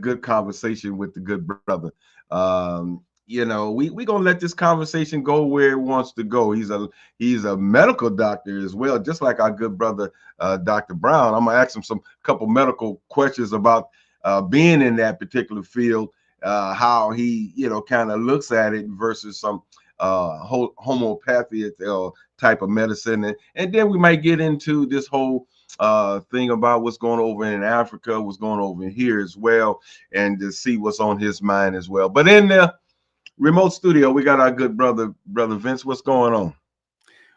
good conversation with the good brother. We gonna let this conversation go where it wants to go. He's a medical doctor as well, just like our good brother Dr. Brown. I'm gonna ask him some couple medical questions about being in that particular field, how he kind of looks at it versus some homeopathy type of medicine, and then we might get into this whole thing about what's going over in Africa, what's going over here as well, and to see what's on his mind as well. But in the remote studio, we got our good brother Vince. What's going on?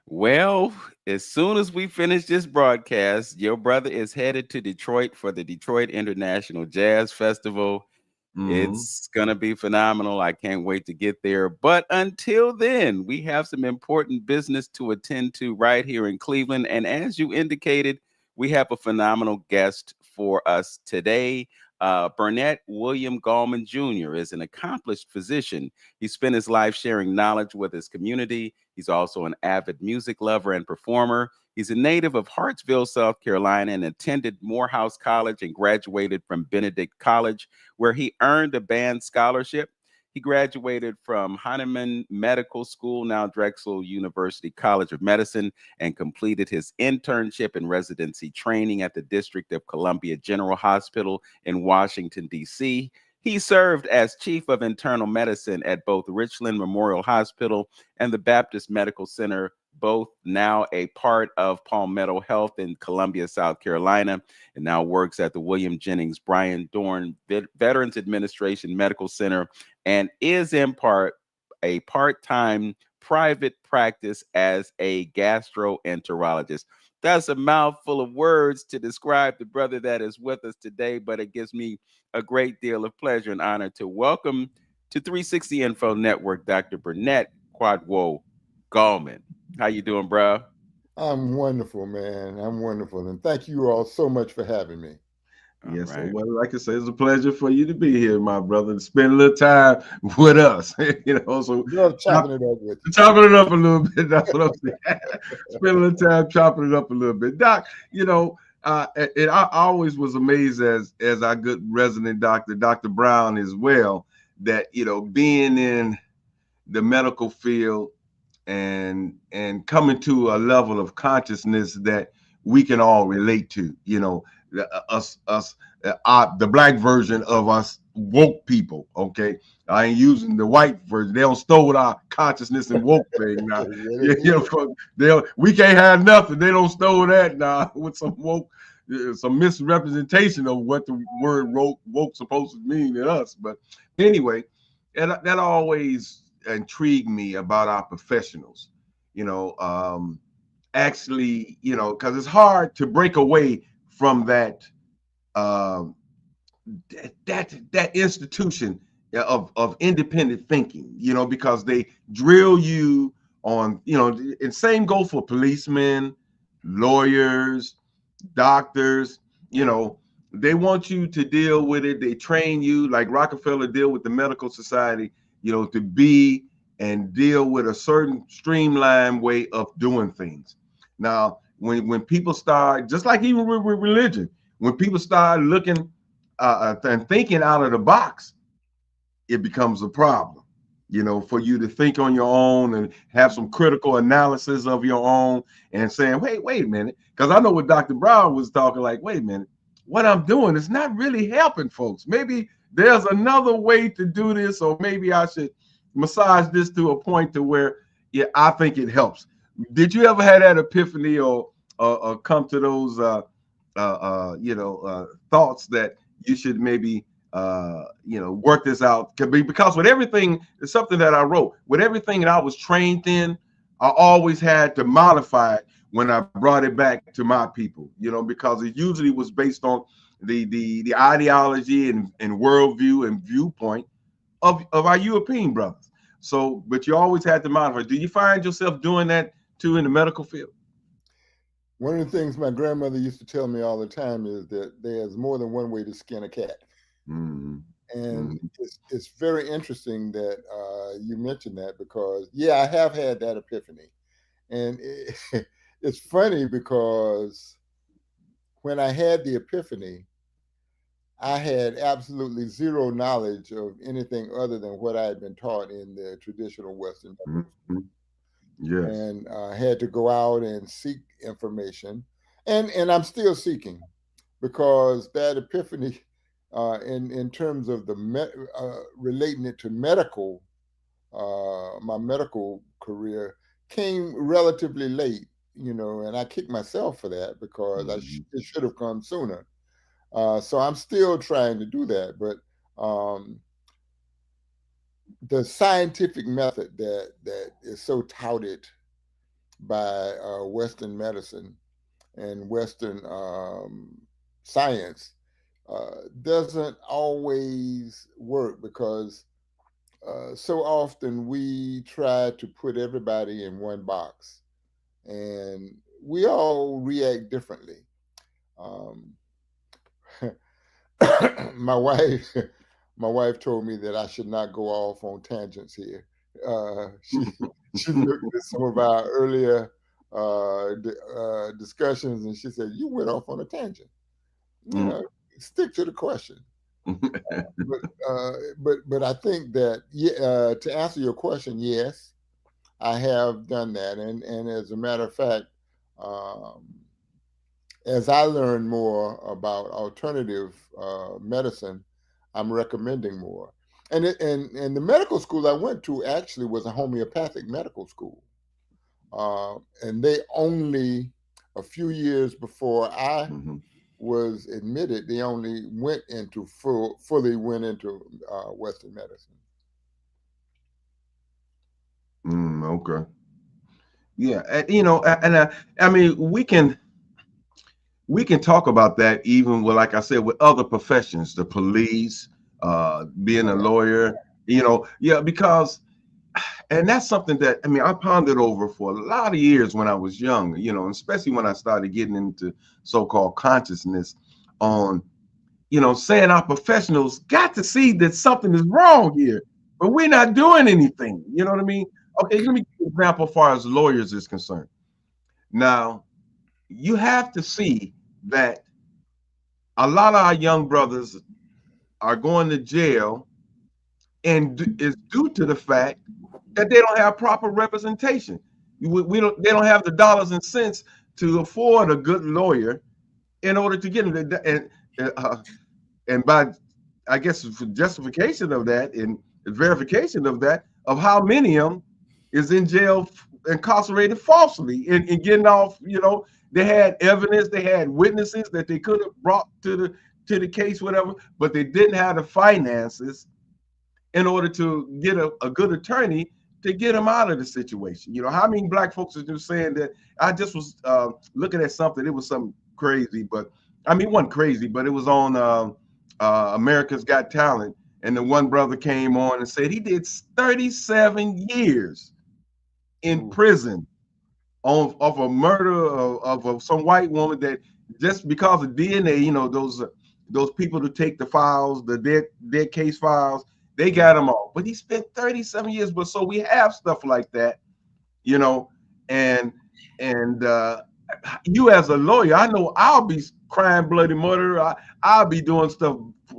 Well, as soon as we finish this broadcast, your brother is headed to Detroit for the Detroit International Jazz Festival. Mm-hmm. It's going to be phenomenal. I can't wait to get there. But until then, we have some important business to attend to right here in Cleveland. And as you indicated, we have a phenomenal guest for us today. Burnett William Gallman Jr. is an accomplished physician. He spent his life sharing knowledge with his community. He's also an avid music lover and performer. He's a native of Hartsville, South Carolina, and attended Morehouse College and graduated from Benedict College, where he earned a band scholarship. He graduated from Hahnemann Medical School, now Drexel University College of Medicine, and completed his internship and residency training at the District of Columbia General Hospital in Washington, D.C. He served as chief of internal medicine at both Richland Memorial Hospital and the Baptist Medical Center, both now a part of Palmetto Health in Columbia, South Carolina, and now works at the William Jennings Bryan Dorn Veterans Administration Medical Center, and is in part a part-time private practice as a gastroenterologist. That's a mouthful of words to describe the brother that is with us today, but it gives me a great deal of pleasure and honor to welcome to 360 Info Network, Dr. Burnett Quadwo Gallman. How you doing, bro? I'm wonderful, man. I'm wonderful. And thank you all so much for having me. All Yes, sir. right. Well, like I say, it's a pleasure for you to be here, my brother, to spend a little time with us. So Love chopping chop, it up with you. chopping it up a little bit. That's what I'm saying. Spend a little time chopping it up a little bit, Doc. I always was amazed as our good resident doctor, Dr. Brown, as well, that being in the medical field and coming to a level of consciousness that we can all relate to. The black version of us woke people. Okay, I ain't using the white version. They don't stole our consciousness and woke thing now. Really Yeah, did. we can't have nothing. They don't stole that now with some woke. Some misrepresentation of what the word woke supposed to mean to us. But anyway, and that always intrigued me about our professionals. You know, actually, because it's hard to break away from um, that institution of independent thinking. Because they drill you on, and same go for policemen, lawyers, doctors. You know, they want you to deal with it. They train you like Rockefeller deal with the medical society. To be and deal with a certain streamlined way of doing things. Now, when people start, just like even with religion, when people start looking and thinking out of the box, it becomes a problem. For you to think on your own and have some critical analysis of your own and saying, wait a minute, because I know what Dr. Brown was talking like, wait a minute, what I'm doing is not really helping folks. Maybe there's another way to do this, or maybe I should massage this to a point to where, yeah, I think it helps. Did you ever have that epiphany or come to those thoughts that you should maybe work this out? Because with everything, it's something that I wrote. With everything that I was trained in, I always had to modify it when I brought it back to my people. Because it usually was based on the ideology and worldview and viewpoint of our European brothers. So, but you always had to modify. Do you find yourself doing that too in the medical field? One of the things my grandmother used to tell me all the time is that there's more than one way to skin a cat. Mm-hmm. And Mm-hmm. it's very interesting that you mentioned that because, yeah, I have had that epiphany. And it's funny because when I had the epiphany, I had absolutely zero knowledge of anything other than what I had been taught in the traditional Western medical Mhm. Yes. and had to go out and seek information, and I'm still seeking because that epiphany, in terms of relating it to medical, my medical career came relatively late, and I kick myself for that because Mhm. it should have come sooner. So I'm still trying to do that, but um, the scientific method that is so touted by Western medicine and Western science doesn't always work because so often we try to put everybody in one box, and we all react differently. Um, my wife, my wife told me that I should not go off on tangents here. She looked at some of our earlier discussions, and she said, "You went off on a tangent. You Mm. know, stick to the question." But but I think that, yeah, to answer your question, yes, I have done that, and as a matter of fact, um, as I learn more about alternative medicine, I'm recommending more. And the medical school I went to actually was a homeopathic medical school, and they only a few years before I Mhm. was admitted, they only went into fully went into Western medicine. Okay. Yeah, and, I mean, we can talk about that even with, like I said, with other professions, the police, being a lawyer, yeah, because, and that's something that, I mean, I pondered over for a lot of years when I was young, and especially when I started getting into so-called consciousness on, saying our professionals got to see that something is wrong here, but we're not doing anything. You know what I mean? Okay, let me give you an example as far as lawyers is concerned. Now, you have to see that a lot of our young brothers are going to jail, and is due to the fact that they don't have proper representation. They don't have the dollars and cents to afford a good lawyer in order to get them. And by, I guess, for justification of that and verification of that, of how many of them is in jail, incarcerated falsely, and getting off. They had evidence, they had witnesses that they could have brought to the case, whatever, but they didn't have the finances in order to get a good attorney to get them out of the situation. How many black folks are just saying that? I just was looking at something. It was something crazy, but I mean, it wasn't crazy, but it was on America's Got Talent. And the one brother came on and said he did 37 years in Ooh. prison on of a murder of some white woman, that just because of DNA, those people to take the files, the dead case files, they got him off. But he spent 37 years. But so we have stuff like that, you know, and and you as a lawyer, I know I'll be crying bloody murder. I'll be doing stuff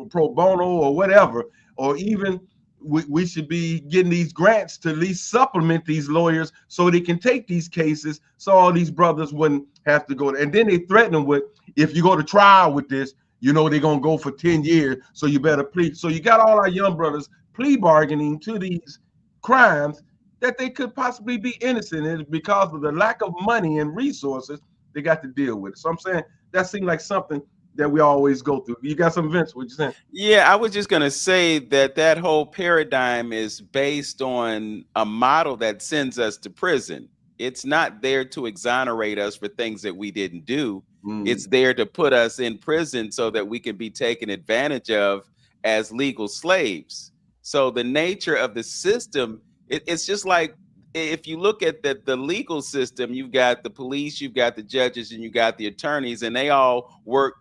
pro bono or whatever, or even we should be getting these grants to at least supplement these lawyers so they can take these cases, so all these brothers wouldn't have to go. And then they threaten them with, if you go to trial with this, they're gonna go for 10 years, so you better plead. So you got all our young brothers plea bargaining to these crimes that they could possibly be innocent, and because of the lack of money and resources, they got to deal with it. So I'm saying that seemed like something that we always go through. You got some, Vince? What you saying? Yeah, I was just going to say that whole paradigm is based on a model that sends us to prison. It's not there to exonerate us for things that we didn't do. It's Mm, there to put us in prison so that we can be taken advantage of as legal slaves. So the nature of the system, it's just like, if you look at the legal system, you've got the police, you've got the judges, and you got the attorneys, and they all work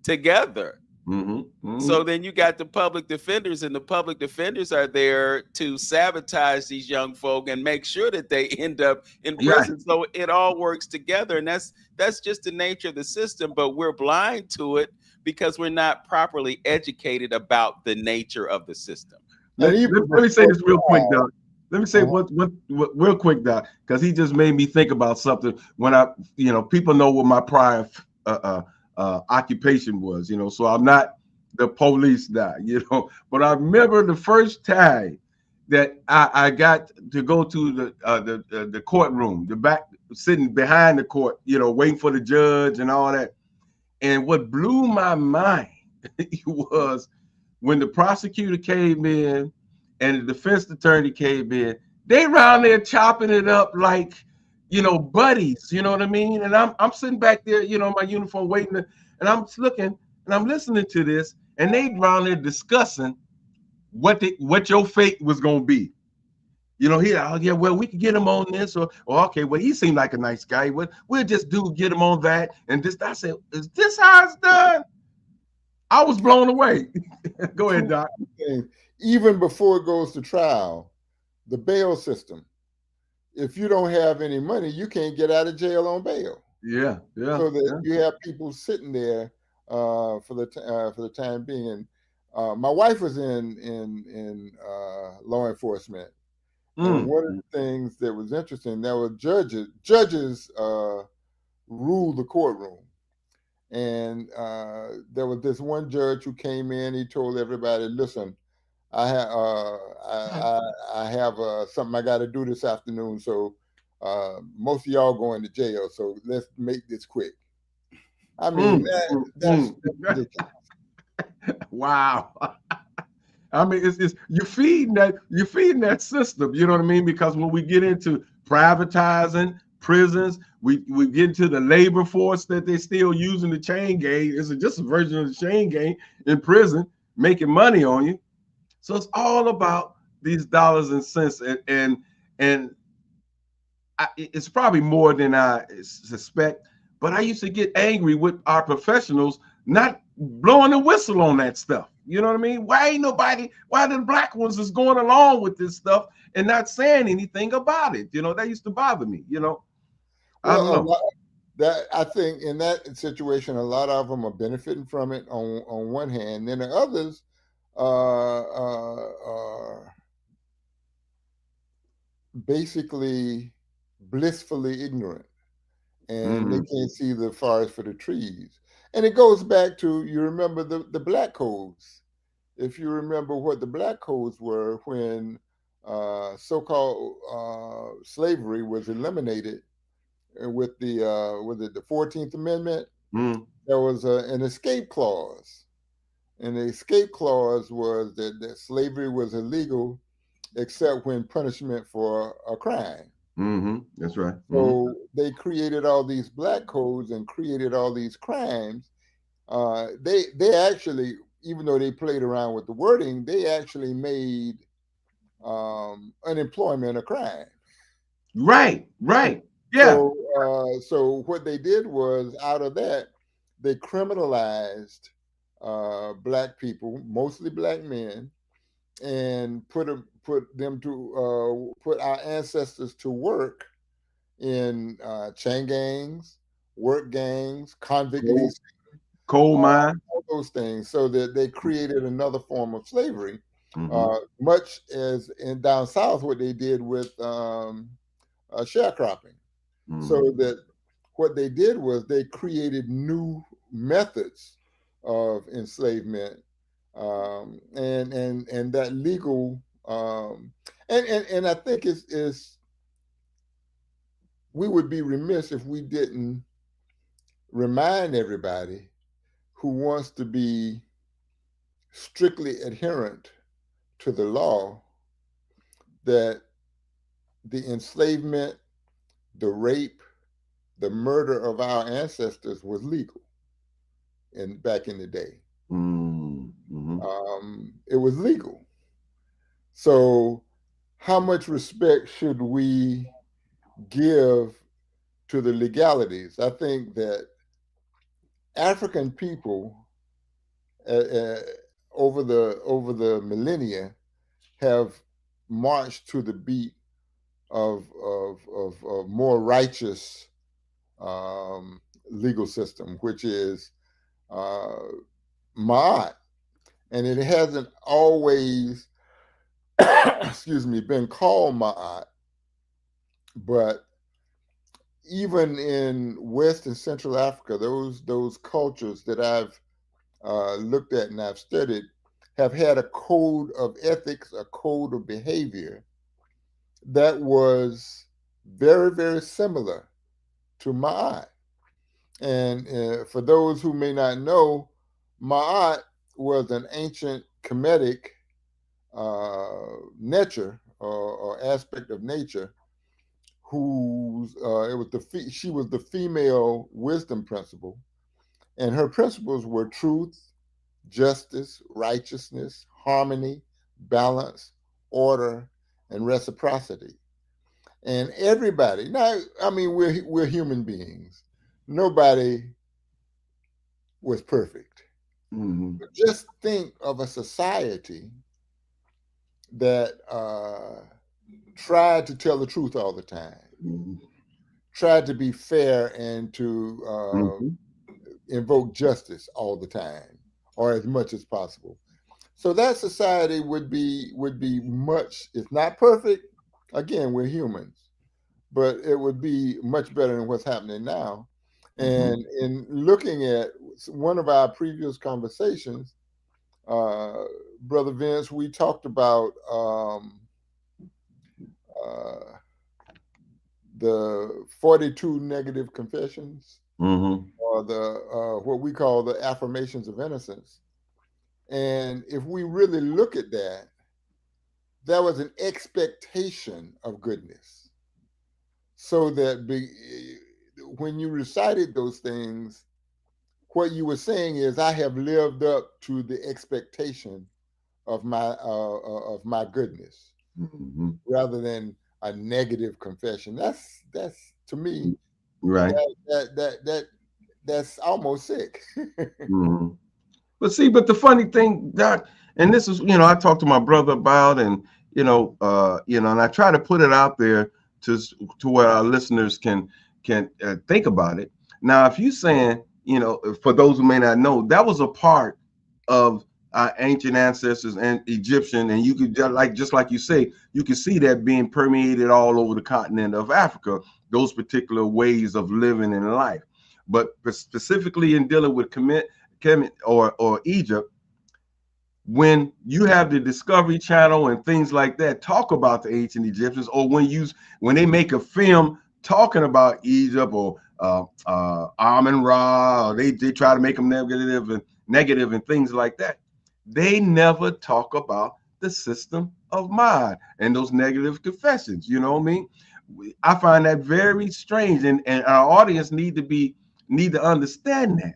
together. mm-hmm, So mm-hmm. then you got the public defenders, and the public defenders are there to sabotage these young folk and make sure that they end up in Yeah. prison. So it all works together, and that's just the nature of the system. But we're blind to it because we're not properly educated about the nature of the system. Let, And even let me say before this real quick, trial, Doc. Let me say what real quick, Doc, because he just made me think about something. When people know what my prior occupation was, so I'm not the police guy, but I remember the first time that I got to go to the courtroom, the back, sitting behind the court, waiting for the judge and all that. And what blew my mind was when the prosecutor came in and the defense attorney came in, they around there chopping it up like, buddies, you know what I mean? And I'm sitting back there, my uniform waiting, and I'm looking and I'm listening to this, and they around there discussing what your fate was gonna be. Oh yeah, well, we could get him on this, or okay, well, he seemed like a nice guy. We'll just get him on that. And this, I said, is this how it's done? I was blown away. Go ahead, two Doc. things, even before it goes to trial, the bail system. If you don't have any money, you can't get out of jail on bail. Yeah, yeah, So that yeah. you have people sitting there for the time being. And my wife was in law enforcement, and Mm, one of the things that was interesting, there were judges ruled the courtroom. And there was this one judge who came in. He told everybody, "Listen, I have something I got to do this afternoon. So most of y'all going to jail. So let's make this quick." I mean, that's mm. ridiculous. Wow. I mean, it's you're feeding that system. You know what I mean? Because when we get into privatizing prisons, we get into the labor force that they're still using the chain gang. It's just a version of the chain gang in prison, making money on you. So it's all about these dollars and cents, and it's probably more than I suspect. But I used to get angry with our professionals not blowing the whistle on that stuff. You know what I mean? Why ain't nobody? Why the black ones is going along with this stuff and not saying anything about it? That used to bother me. I Well, don't know. that I think in that situation, a lot of them are benefiting from it on one hand. Then the others are basically blissfully ignorant, and they Mm, can't see the forest for the trees. And it goes back to, you remember the black codes. If you remember what the black codes were when so-called slavery was eliminated with the 14th Amendment, mm, there was an escape clause. And the escape clause was that slavery was illegal except when punishment for a crime. that's right. So they created all these black codes and created all these crimes. They actually, even though they played around with the wording, they actually made unemployment a crime. Right, right. Yeah. So what they did was, out of that, they criminalized black people, mostly black men, and put our ancestors to work in chain gangs, work gangs, convict Coal, leasing, coal mine. all those things, so that they created another form of slavery, Mm-hmm. much as in down south what they did with sharecropping. So Mm-hmm. that what they did was they created new methods of enslavement, and that legal, and I think is we would be remiss if we didn't remind everybody who wants to be strictly adherent to the law that the enslavement, the rape, the murder of our ancestors was legal back in the day. Mm-hmm. It was legal. So, how much respect should we give to the legalities? I think that African people, uh, uh, over the millennia, have marched to the beat of a more righteous legal system, which is uh, Ma'at, and it hasn't always, excuse me, been called Ma'at, but even in West and Central Africa, those cultures that I've looked at and I've studied have had a code of ethics, a code of behavior that was very, very similar to Ma'at. And for those who may not know, Ma'at was an ancient Kemetic nature or aspect of nature whose it was she was the female wisdom principle, and her principles were truth, justice, righteousness, harmony, balance, order, and reciprocity. And everybody now, I mean, we're human beings. Nobody was perfect. Mm-hmm. But just think of a society that tried to tell the truth all the time, Mm-hmm. tried to be fair and to Mm-hmm. invoke justice all the time or as much as possible. So that society would be much. It's not perfect. Again, we're humans, but it would be much better than what's happening now. Mm-hmm. And in looking at one of our previous conversations, uh, Brother Vince, we talked about uh, the 42 negative confessions Mm-hmm. or the what we call the affirmations of innocence. And if we really look at that, there was an expectation of goodness. So that when you recited those things, what you were saying is, I have lived up to the expectation of my goodness, Mm-hmm. rather than a negative confession. That's to me Right. that's almost sick. Mm-hmm. But see, but the funny thing, Doc, and this is, I talked to my brother about, and and I try to put it out there to to where our listeners can think about it. Now, if you saying, for those who may not know, that was a part of our ancient ancestors and Egyptian, and you could just like you say, you can see that being permeated all over the continent of Africa. Those particular ways of living in life, but specifically in dealing with Kemet or Egypt, when you have the Discovery Channel and things like that talk about the ancient Egyptians, or when they make a film talking about Egypt or Amun Ra, or they try to make them negative and things like that, they never talk about the system of mind and those negative confessions. You know what I mean? I find that very strange, and our audience need to understand that.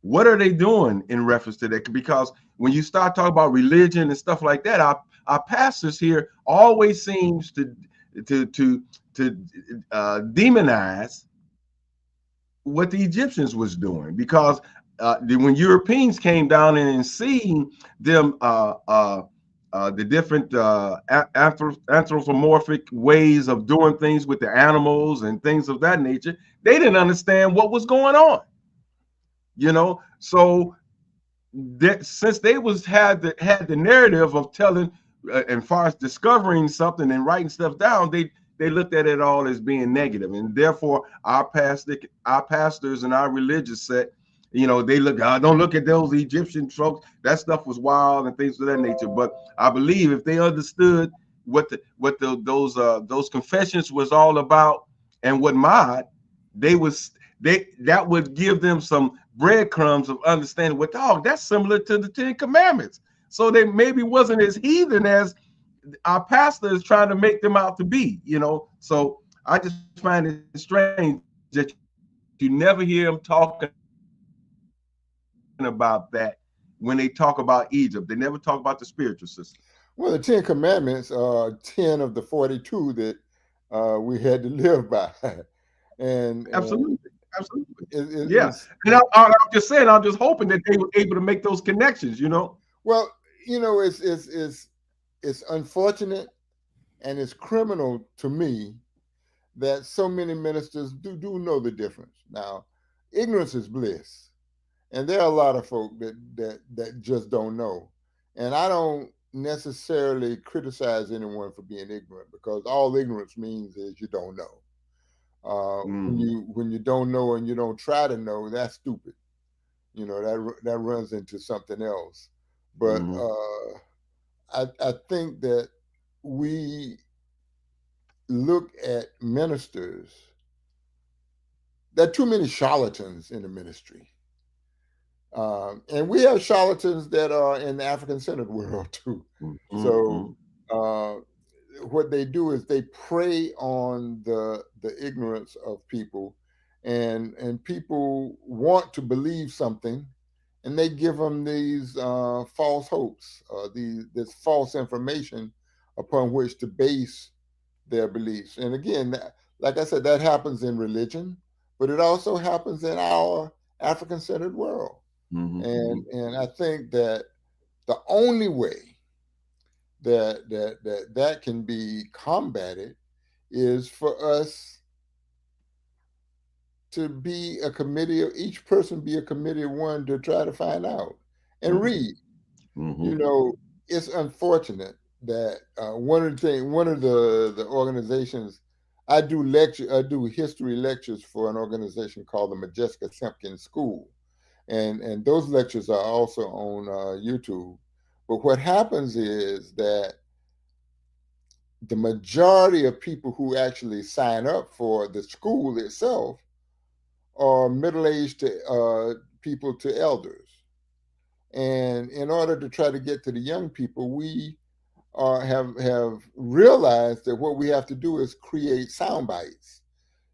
What are they doing in reference to that? Because when you start talking about religion and stuff like that, our pastors here always seems to to to demonize what the Egyptians was doing, because when Europeans came down and seen them the different anthropomorphic ways of doing things with the animals and things of that nature, they didn't understand what was going on. So that since they had the narrative of telling, and far as discovering something and writing stuff down, they looked at it all as being negative, and therefore our pastors and our religious set, they look, don't look at those Egyptian folks. That stuff was wild and things of that nature. But I believe if they understood those confessions was all about, and what mod they was they that would give them some breadcrumbs of understanding. What, dog, that's similar to the Ten Commandments. So they maybe wasn't as heathen as our pastor is trying to make them out to be. So I just find it strange that you never hear them talking about that when they talk about Egypt. They never talk about the spiritual system. Well, the Ten Commandments are 10 of the 42 that we had to live by, and Absolutely. Absolutely. Yeah. it's And I'm just saying, I'm just hoping that they were able to make those connections. well, it's unfortunate and it's criminal to me that so many ministers do know the difference. Now, ignorance is bliss, And there are a lot of folk that just don't know. And I don't necessarily criticize anyone for being ignorant, because all ignorance means is you don't know. When you don't know and you don't try to know, that's stupid. That runs into something else. But I think that we look at ministers. There are too many charlatans in the ministry. And we have charlatans that are in the African centered world too. So what they do is they prey on the ignorance of people, and people want to believe something, and they give them these false hopes, this false information upon which to base their beliefs. And again, like I said, that happens in religion, but it also happens in our African centered world. And I think that the only way that can be combated is for us to be a committee, or each person be a committee of one, to try to find out and read. It's unfortunate that one of the organizations, I do history lectures for an organization called the Majeska Simpkins School, and those lectures are also on YouTube. But what happens is that the majority of people who actually sign up for the school itself are middle-aged people to elders. And in order to try to get to the young people, we have realized that what we have to do is create sound bites,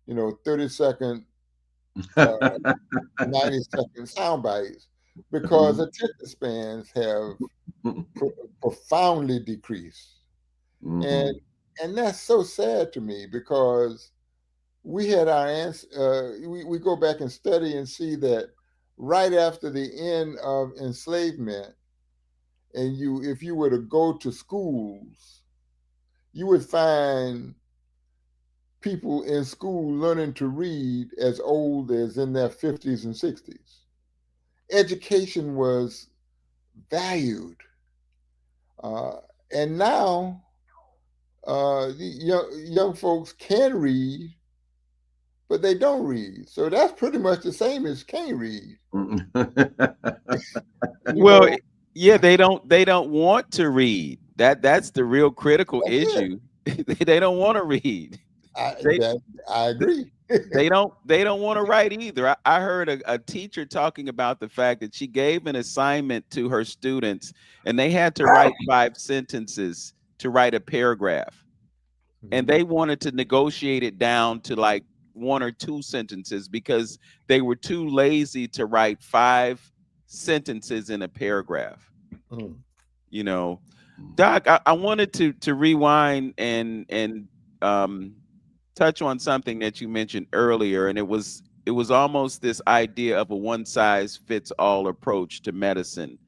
30-second, 90-second sound bites, because attention spans have profoundly decreased. And that's so sad to me, because we had our we go back and study and see that right after the end of enslavement, and if you were to go to schools, you would find people in school learning to read as old as in their 50s and 60s. Education was valued. And now the young folks can read, but they don't read. So that's pretty much the same as can't read. Well, yeah, they don't want to read. That's the real critical issue. They don't want to read. They I agree. they don't want to write either. I heard a teacher talking about the fact that she gave an assignment to her students, and they had to write 5 sentences to write a paragraph, and they wanted to negotiate it down to like 1 or 2 sentences because they were too lazy to write 5 sentences in a paragraph. You know, Doc, I wanted to rewind and um, touch on something that you mentioned earlier, and it was almost this idea of a one size fits all approach to medicine.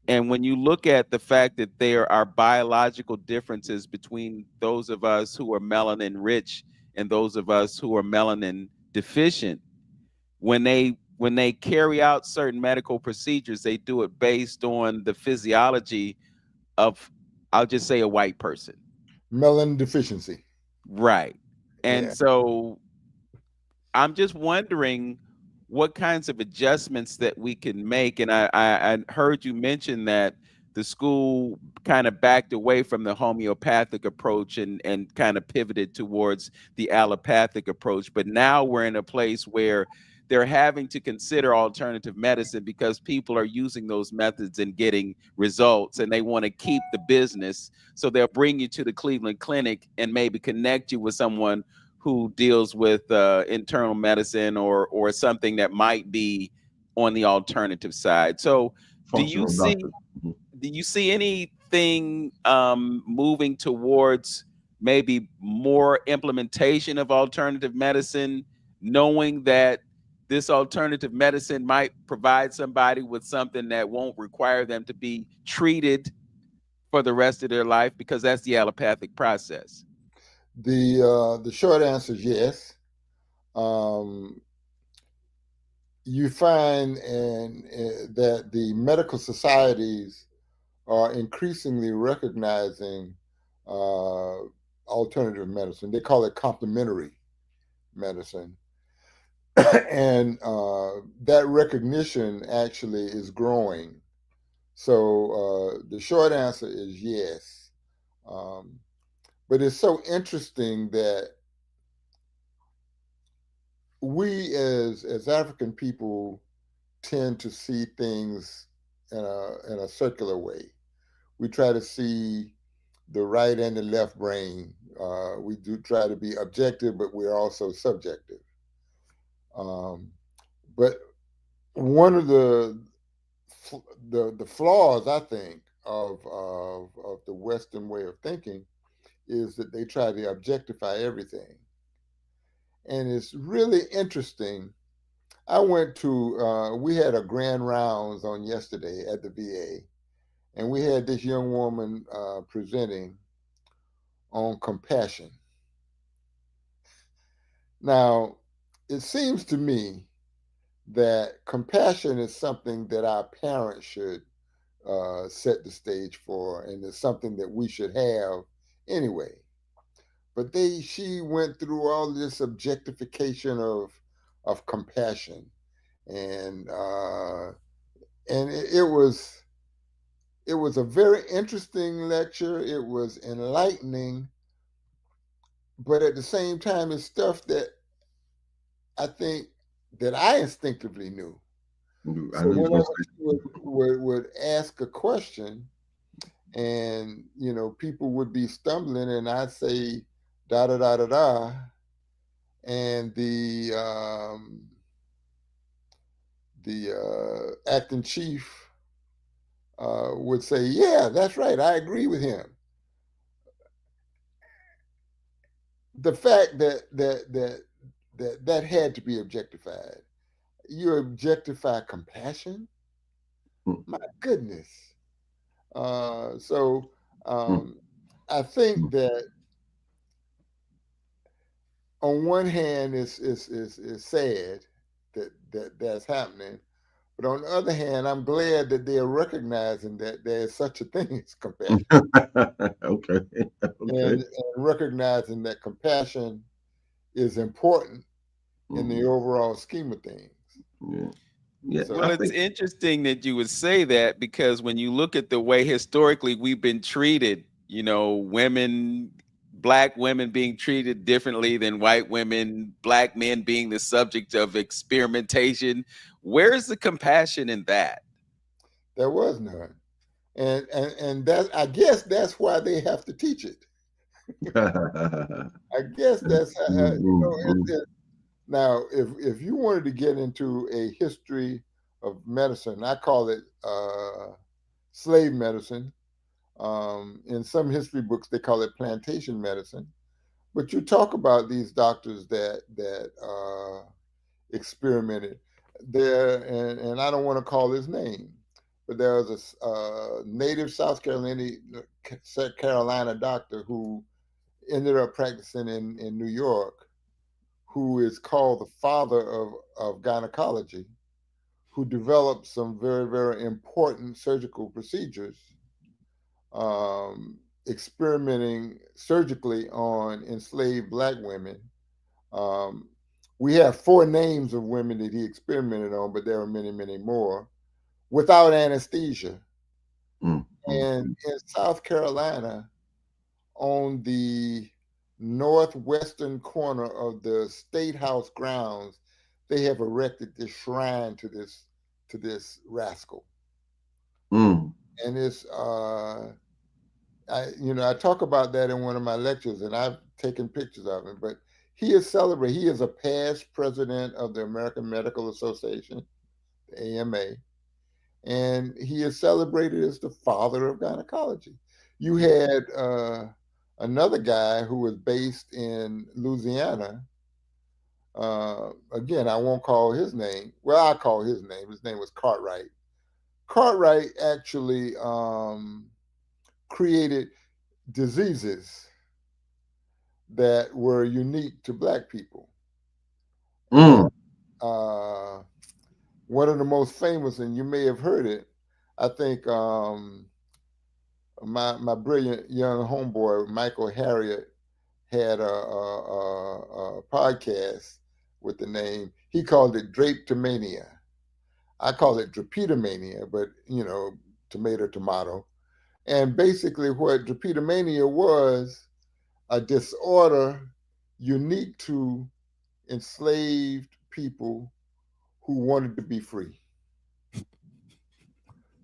And when you look at the fact that there are biological differences between those of us who are melanin rich and those of us who are melanin deficient, when they carry out certain medical procedures, they do it based on the physiology of, I'll just say, a white person. Melanin deficiency. Right. And Yeah. so I'm just wondering what kinds of adjustments that we can make. And I heard you mention that the school kind of backed away from the homeopathic approach and kind of pivoted towards the allopathic approach. But now we're in a place where they're having to consider alternative medicine because people are using those methods and getting results, and they want to keep the business. So they'll bring you to the Cleveland Clinic and maybe connect you with someone who deals with internal medicine or something that might be on the alternative side. So do you Functional see doctor. do you see anything moving towards maybe more implementation of alternative medicine, knowing that this alternative medicine might provide somebody with something that won't require them to be treated for the rest of their life, because that's the allopathic process? The short answer is yes. Um, you find that the medical societies are increasingly recognizing uh, alternative medicine. They call it complementary medicine. And that recognition actually is growing. So the short answer is yes. Um, but it's so interesting that we as African people tend to see things in a circular way. We try to see the right and the left brain. We do try to be objective, but we're also subjective. Um, but one of the flaws, I think, of the Western way of thinking is that they try to objectify everything, and it's really interesting. I went to we had a grand rounds on yesterday at the VA, and we had this young woman presenting on compassion. Now, it seems to me that compassion is something that our parents should set the stage for, and it's something that we should have anyway. But she went through all this objectification of compassion, and it was a very interesting lecture. It was enlightening, but at the same time, it's stuff that I think that I instinctively knew. I So knew you was gonna whenever say. she would ask a question, and people would be stumbling, and I'd say da da da da da, and the acting chief would say, "Yeah, that's right. I agree with him." The fact that had to be objectified. You objectify compassion. Mm, My goodness. So mm, um, I think mm. that on one hand, it's sad that's happening, but on the other hand, I'm glad that they are recognizing that there is such a thing as compassion, Okay. Okay. and recognizing that compassion is important in the Mhm. overall scheme of things. Yeah. Yeah. So I Well, it's think. interesting that you would say that because when you look at the way historically we've been treated, women, black women being treated differently than white women, black men being the subject of experimentation, where's the compassion in that? there was none, and that I guess that's why they have to teach it. I guess that's Mm, mm, now if you wanted to get into a history of medicine, I call it slave medicine. In some history books, they call it plantation medicine. But you talk about these doctors that experimented there, and I don't want to call his name, but there was a native South Carolina doctor who ended up practicing in New York, who is called the father of gynecology, who developed some very, very important surgical procedures, experimenting surgically on enslaved black women. Um, we have four names of women that he experimented on, but there are many, many more without anesthesia. mm, mm, And mm, in South Carolina, on the northwestern corner of the state house grounds, they have erected this shrine to this rascal. mm. And it's I talk about that in one of my lectures, and I've taken pictures of him. But he is celebrated. He is a past president of the American Medical Association, the AMA, and he is celebrated as the father of gynecology. You had another guy who was based in Louisiana. Again, I won't call his name. Well, I'll call his name. His name was Cartwright. Cartwright actually created diseases that were unique to black people. And Mm. uh, One of the most famous, and you may have heard it, I think my brilliant young homeboy, Michael Harriot, had a podcast with the name, he called it Drapetomania. I call it Drapetomania, but tomato, tomato. And basically, what Drapetomania was a disorder unique to enslaved people who wanted to be free.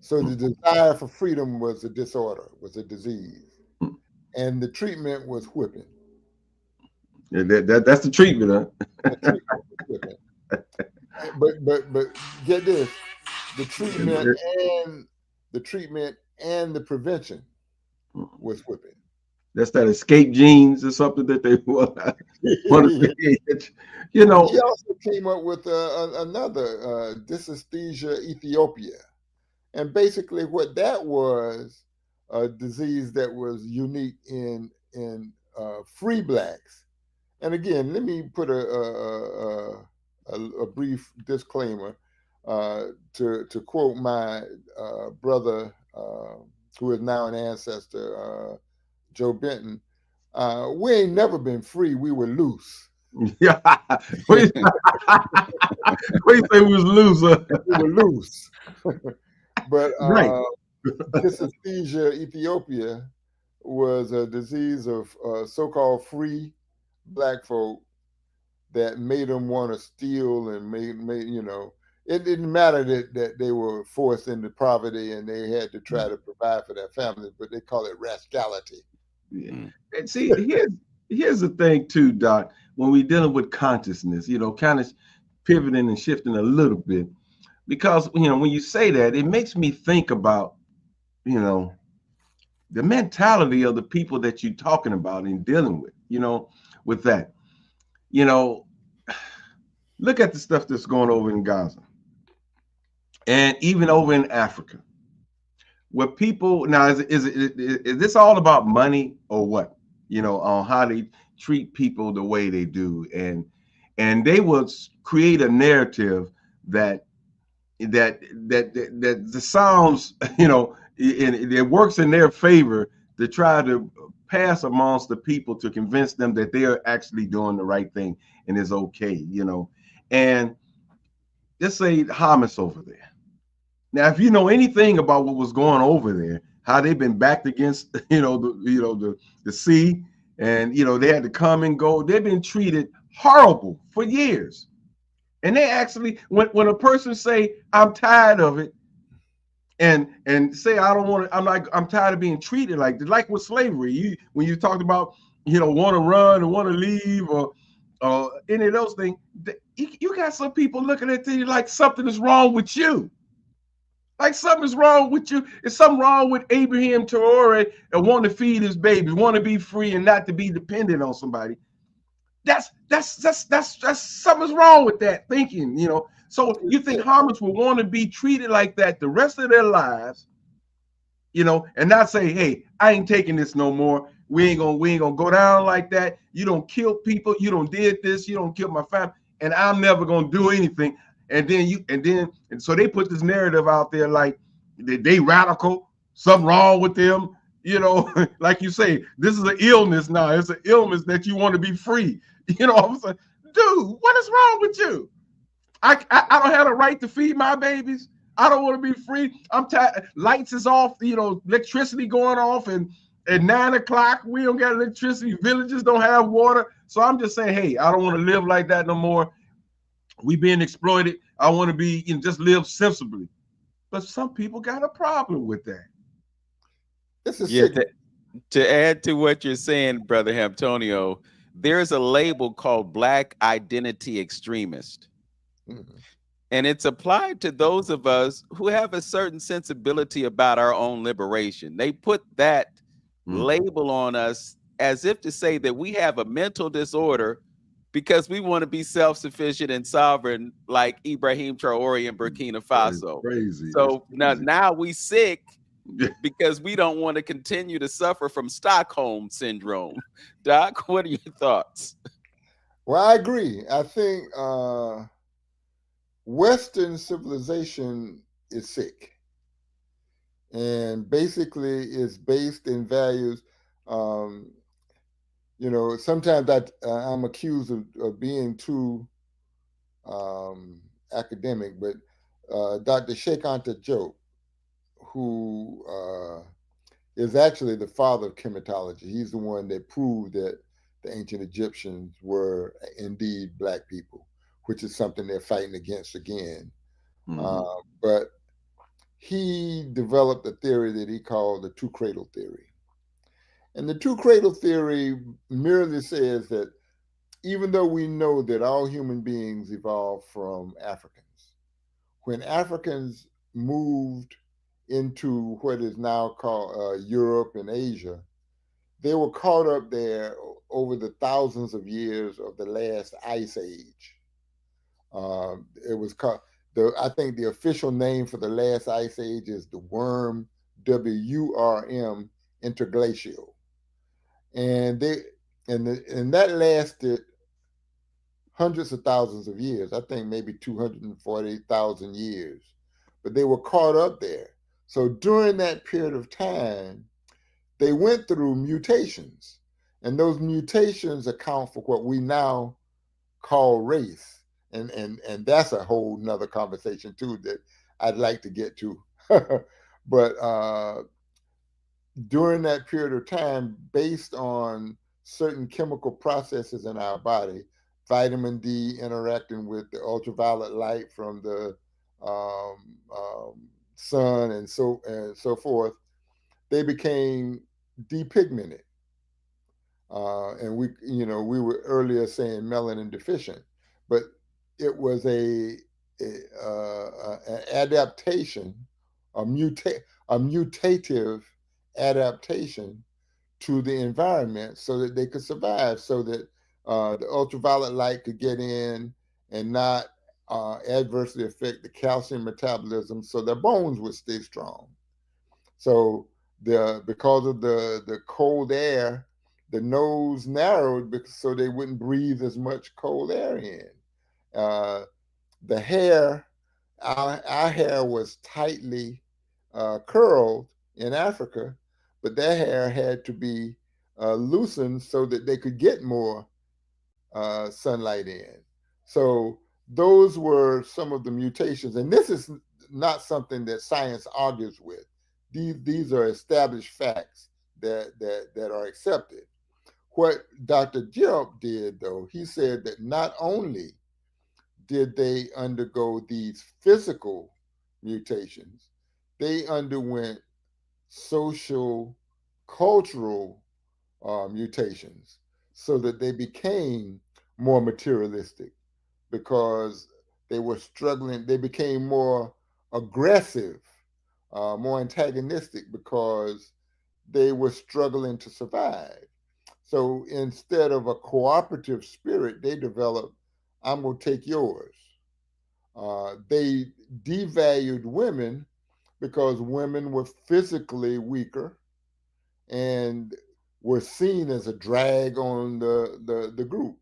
So the desire for freedom was a disorder, was a disease, and the treatment was whipping. Yeah, that's the treatment, huh? The treatment was whipping. But get this: the treatment and the prevention was whipping. That's that escape genes or something that they want to create. You know, He also came up with another dysesthesia Ethiopia, and basically what that was, a disease that was unique in free blacks. And again, let me put a brief disclaimer to quote my brother, who is now an ancestor, Joe Benton. We ain't never been free. We were loose. yeah. What you say we was loser? We were loose. But Right. dysesthesia Ethiopia was a disease of so-called free black folk that made them want to steal and made it didn't matter that they were forced into poverty and they had to try to provide for their families, but they call it rascality. Yeah. And see, here's the thing too, Doc. When we're dealing with consciousness, kind of pivoting and shifting a little bit, because when you say that, it makes me think about the mentality of the people that you're talking about and dealing with, with that. You know, look at the stuff that's going over in Gaza and even over in Africa. Where people now is this all about money or what? On how they treat people the way they do, and they will create a narrative that that sounds, it works in their favor to try to pass amongst the people to convince them that they are actually doing the right thing and is okay, and let's say Hamas over there. Now, if you know anything about what was going over there, how they've been backed against, the sea, and they had to come and go. They've been treated horrible for years, and they actually, when a person say, "I'm tired of it," and say, "I don't want to," I'm tired of being treated like with slavery. When you talked about, want to run or want to leave or any of those things, you got some people looking at you like something is wrong with you. Like something's wrong with you. Is something wrong with Abraham Traore and want to feed his babies, want to be free and not to be dependent on somebody? That's something's wrong with that thinking, So you think Hamas will want to be treated like that the rest of their lives, and not say, "Hey, I ain't taking this no more. We ain't gonna go down like that. You don't kill people. You don't did this. You don't kill my family, and I'm never gonna do anything." And so they put this narrative out there like they radical, something wrong with them, like you say, this is an illness now. It's an illness that you want to be free. I'm saying, dude, what is wrong with you? I don't have the right to feed my babies. I don't want to be free. I'm tired. Lights is off, electricity going off, and at 9 o'clock, we don't got electricity. Villages don't have water. So I'm just saying, hey, I don't want to live like that no more. We being exploited. I want to be, just live sensibly. But some people got a problem with that. This is to add to what you're saying, Brother Antonio, there's a label called Black Identity Extremist. Mm-hmm. And it's applied to those of us who have a certain sensibility about our own liberation. They put that label on us as if to say that we have a mental disorder because we want to be self-sufficient and sovereign like Ibrahim Traore in Burkina Faso. Crazy. So now we sick because we don't want to continue to suffer from Stockholm syndrome. Doc, what are your thoughts? Well, I agree. I think Western civilization is sick, and basically is based in values. Um, Sometimes I'm accused of being too academic, but Dr. Sheikh Anta Diop, who is actually the father of chematology, he's the one that proved that the ancient Egyptians were indeed black people, which is something they're fighting against again. Mm-hmm. But he developed a theory that he called the two cradle theory. And the two cradle theory merely says that even though we know that all human beings evolved from Africans, when Africans moved into what is now called Europe and Asia, they were caught up there over the thousands of years of the last ice age. It was called I think the official name for the last ice age is the worm, WURM, interglacial, and and that lasted hundreds of thousands of years. I think maybe 240,000 years, but they were caught up there. So during that period of time, they went through mutations, and those mutations account for what we now call race. And that's a whole nother conversation too that I'd like to get to. But during that period of time, based on certain chemical processes in our body, vitamin D interacting with the ultraviolet light from the sun and so forth, they became depigmented. And we were earlier saying melanin deficient, but it was an adaptation, a mutative adaptation to the environment so that they could survive, so that the ultraviolet light could get in and not adversely affect the calcium metabolism, so their bones would stay strong. So because of the cold air, the nose narrowed so they wouldn't breathe as much cold air in. Uh, the hair, our hair was tightly curled in Africa, but their hair had to be loosened so that they could get more sunlight in. So those were some of the mutations, and this is not something that science argues with. These are established facts that are accepted. What Dr. Diop did, though, he said that not only did they undergo these physical mutations, they underwent social, cultural mutations so that they became more materialistic because they were struggling. They became more aggressive, more antagonistic because they were struggling to survive. So instead of a cooperative spirit, they developed, I'm going to take yours. They devalued women because women were physically weaker and were seen as a drag on the group,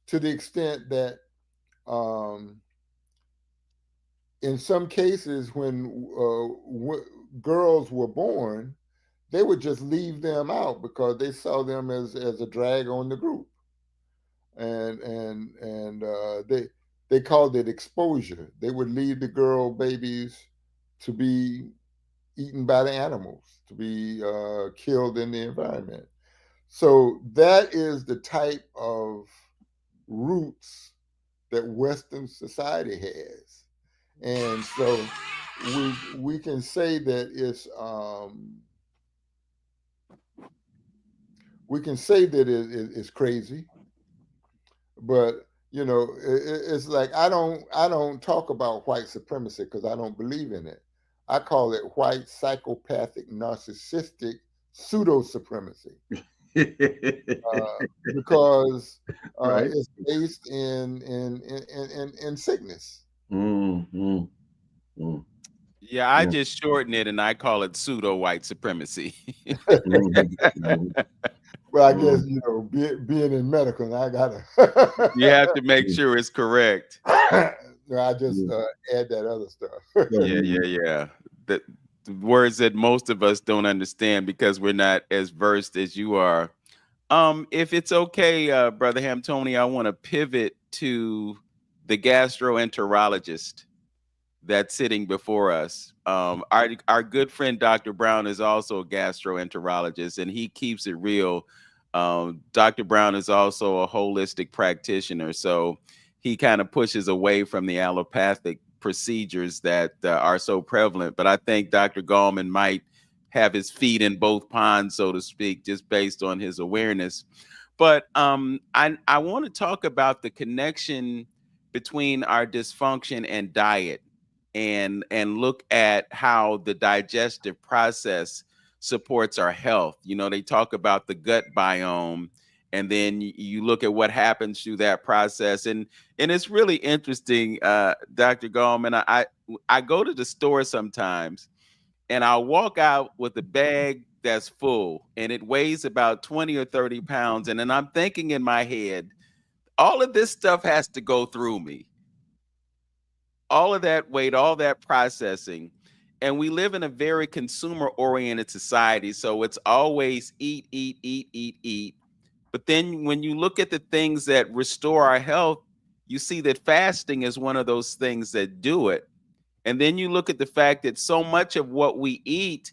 to the extent that in some cases when girls were born, they would just leave them out because they saw them as a drag on the group, and they called it exposure. They would leave the girl babies to be eaten by the animals, to be killed in the environment. So that is the type of roots that Western society has, and so we can say that it's crazy, but it's like I don't talk about white supremacy because I don't believe in it. I call it white psychopathic narcissistic pseudo supremacy, because Right. it's based in sickness. Mm-hmm. Mm. Yeah, I Yeah. just shorten it and I call it pseudo white supremacy. Mhm. Mhm. Well, I guess Mm. being in medical, I gotta. You have to make sure it's correct. No, I just Yeah. add that other stuff. Yeah, yeah, yeah. The words that most of us don't understand because we're not as versed as you are. If it's okay, Brother Hamtoni, I want to pivot to the gastroenterologist that's sitting before us. Our good friend Dr. Brown is also a gastroenterologist, and he keeps it real. Dr. Brown is also a holistic practitioner, so he kind of pushes away from the allopathic procedures that are so prevalent. But I think Dr. Gallman might have his feet in both ponds, so to speak, just based on his awareness. But I want to talk about the connection between our dysfunction and diet, and look at how the digestive process supports our health. You know, they talk about the gut biome, and then you look at what happens through that process, and it's really interesting, Dr. Gallman. I go to the store sometimes, and I'll walk out with a bag that's full, and it weighs about 20 or 30 pounds, and then I'm thinking in my head, all of this stuff has to go through me, all of that weight, all that processing. And we live in a very consumer oriented society. So it's always eat, eat, eat, eat, eat. But then when you look at the things that restore our health, you see that fasting is one of those things that do it. And then you look at the fact that so much of what we eat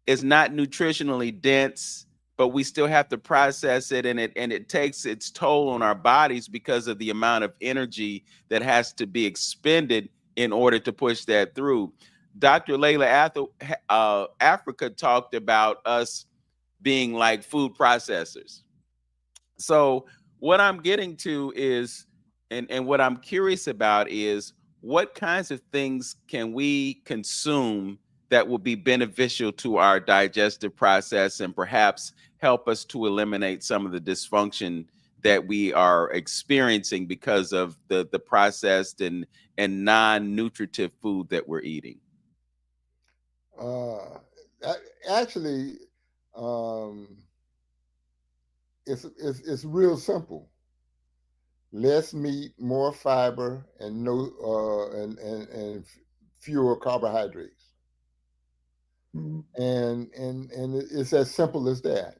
is not nutritionally dense, but we still have to process it, and it takes its toll on our bodies because of the amount of energy that has to be expended in order to push that through. Dr. Layla Africa talked about us being like food processors. So what I'm getting to is, and what I'm curious about is, what kinds of things can we consume that will be beneficial to our digestive process and perhaps help us to eliminate some of the dysfunction that we are experiencing because of the processed and non-nutritive food that we're eating. uh, Actually, um, it's real simple. Less meat, more fiber, and no and fewer carbohydrates. Mhm. And it's as simple as that.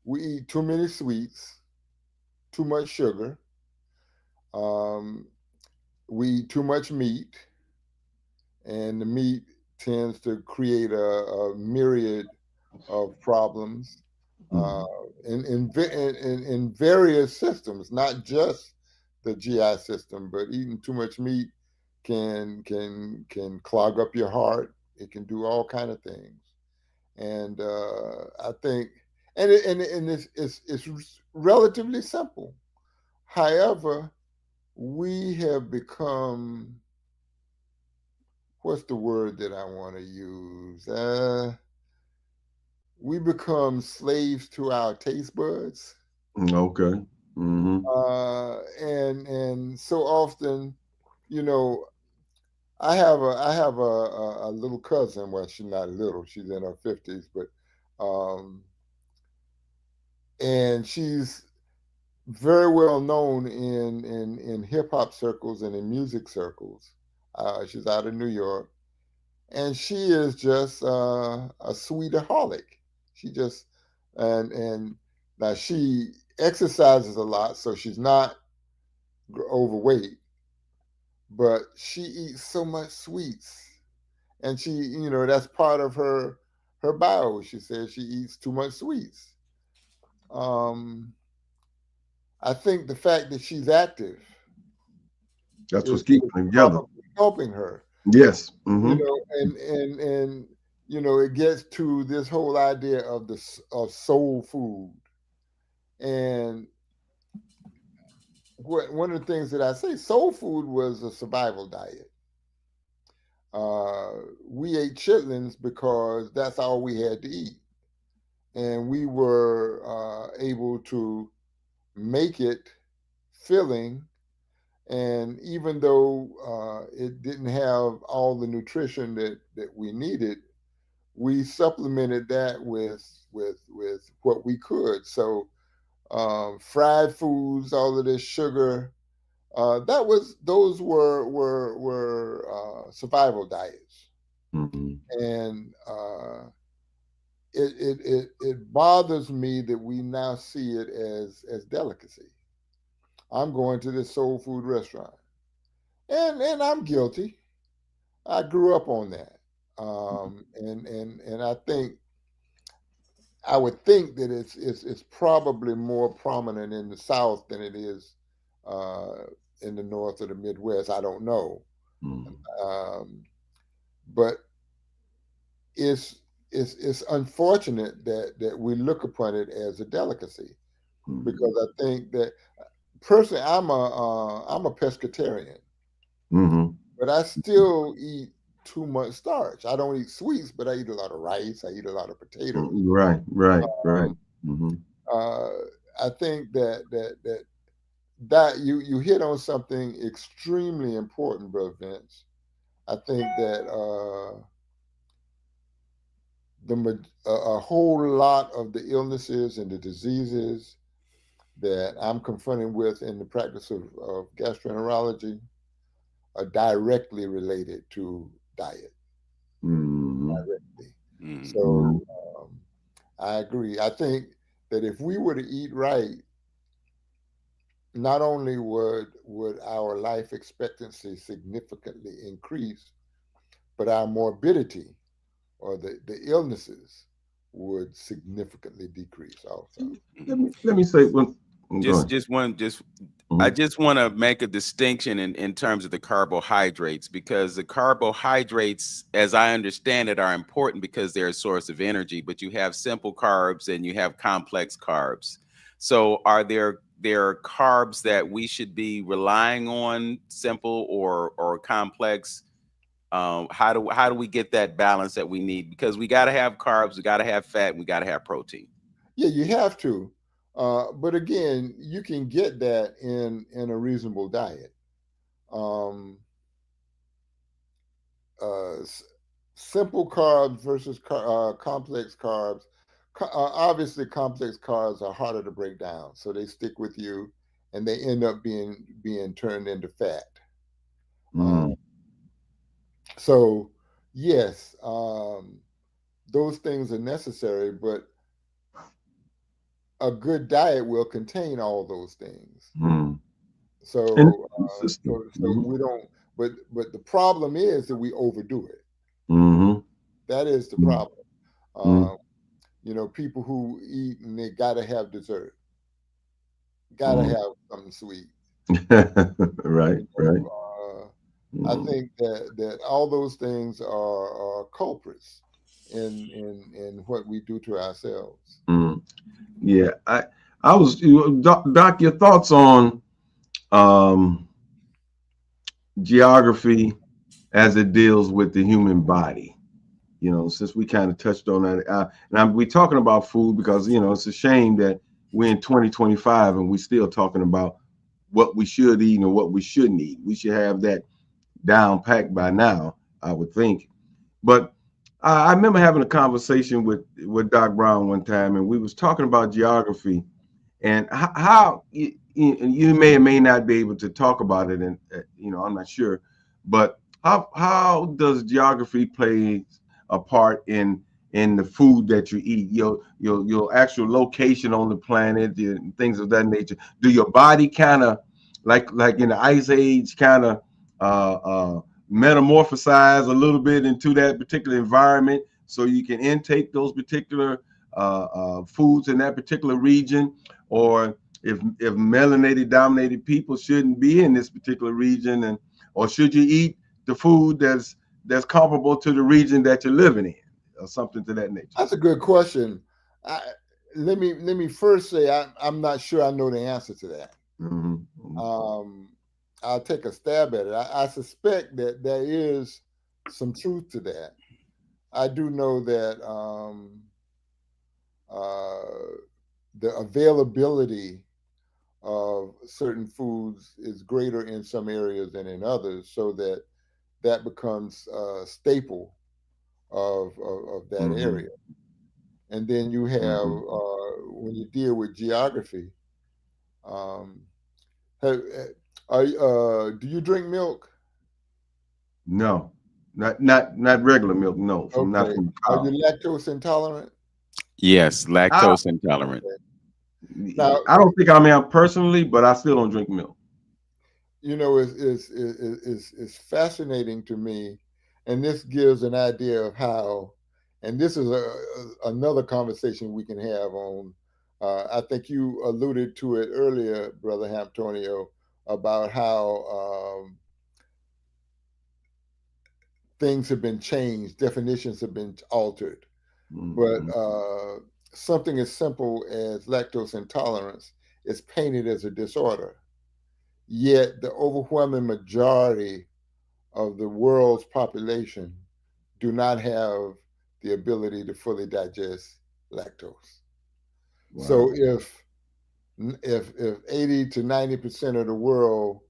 We eat too many sweets, too much sugar. Um, we eat too much meat, and the meat tends to create a myriad of problems uh, Mhm. in various systems, not just the GI system, but eating too much meat can clog up your heart. It can do all kind of things, and I think, and it's relatively simple. However, we have become, what's the word that I want to use? We become slaves to our taste buds, Okay. Hmm. and so often, you know, I have a little cousin. Well, she's not little; she's in her 50s, but um, and she's very well known in hip hop circles and in music circles. She's out of New York, and she is just a sweetaholic. She just and now she exercises a lot, so she's not overweight, but she eats so much sweets, and that's part of her bio. She says she eats too much sweets. Um, I think the fact that she's active That's is, what's keeping is them together. probably helping her. Yes. You Hmm. know, and it gets to this whole idea of soul food. And one of the things that I say, soul food was a survival diet. Uh, we ate chitlins because that's all we had to eat, and we were able to make it filling. And even though it didn't have all the nutrition that we needed, we supplemented that with what we could. So fried foods, all of this sugar, Those were survival diets, Mm-hmm. and it bothers me that we now see it as delicacy. I'm going to this soul food restaurant, and I'm guilty. I grew up on that, and I would think that it's probably more prominent in the South than it is uh, in the North or the Midwest. I don't know, um, but it's it's unfortunate that we look upon it as a delicacy, Mm-hmm. because I think that personally I'm a pescatarian, Mm-hmm. but I still eat too much starch. I don't eat sweets, but I eat a lot of rice. I eat a lot of potatoes. Right, right, right. Um, Mm-hmm. uh, I think that you hit on something extremely important, Brother Vince. I think that a whole lot of the illnesses and the diseases that I'm confronting with in the practice of gastroenterology are directly related to diet. Mm-hmm. Directly. Mm-hmm. So I agree. I think that if we were to eat right, not only would our life expectancy significantly increase, but our morbidity or the illnesses would significantly decrease also. Let me say one. Go ahead. Just one just I Mm-hmm. just want to make a distinction in terms of the carbohydrates, because the carbohydrates, as I understand it, are important because they're a source of energy, but you have simple carbs and you have complex carbs. So are there carbs that we should be relying on, simple or complex? How do we get that balance that we need? Because we got to have carbs, we got to have fat, and we got to have protein. Yeah, you have to. But again, you can get that in a reasonable diet. Um, uh, s- Simple carbs versus complex carbs. Obviously, complex carbs are harder to break down, so they stick with you, and they end up being turned into fat. Uh, Mm-hmm. so, yes, those things are necessary, but a good diet will contain all those things. Mm-hmm. And So, system. so we don't. But the problem is that we overdo it. Mm-hmm. That is the Mm-hmm. problem. Uh, People who eat and they gotta have dessert, gotta Mm-hmm. have something sweet. Right, You right. I Mm-hmm. think that all those things are culprits in what we do to ourselves. Mm-hmm. Yeah, I was Doc, your thoughts on um geography as it deals with the human body. Since we kind of touched on that, we're talking about food because it's a shame that we're in 2025 and we're still talking about what we should eat and what we shouldn't eat. We should have that down packed by now, I would think. But I remember having a conversation with Doc Brown one time, and we was talking about geography and how you may or may not be able to talk about it, and I'm not sure, but how does geography play a part in the food that you eat, your actual location on the planet, and things of that nature? Do your body kind of like in the ice age kind of uh, uh, metamorphosize a little bit into that particular environment so you can intake those particular foods in that particular region, or if melanated dominated people shouldn't be in this particular region, and or should you eat the food that's comparable to the region that you're living in, or something to that nature? That's a good question. I, let me first say I'm not sure I know the answer to that. Mm-hmm. Um, I'll take a stab at it. I suspect that there is some truth to that. I do know that uh, the availability of certain foods is greater in some areas than in others, so that becomes a staple of that Mm-hmm. area. And then you have Mm-hmm. when you deal with geography, um, have, Do you drink milk? No, not regular milk. No, not Okay. from Are cow. you lactose intolerant? Yes, I lactose intolerant. Okay. Now, I don't think I am personally, but I still don't drink milk. it's fascinating to me, and this gives an idea of how, and this is another conversation we can have on. I think you alluded to it earlier, Brother Antonio, about how things have been changed, definitions have been altered, but Mhm. something as simple as lactose intolerance is painted as a disorder. Yet the overwhelming majority of the world's population do not have the ability to fully digest lactose. So Wow. if 80 to 90% of the world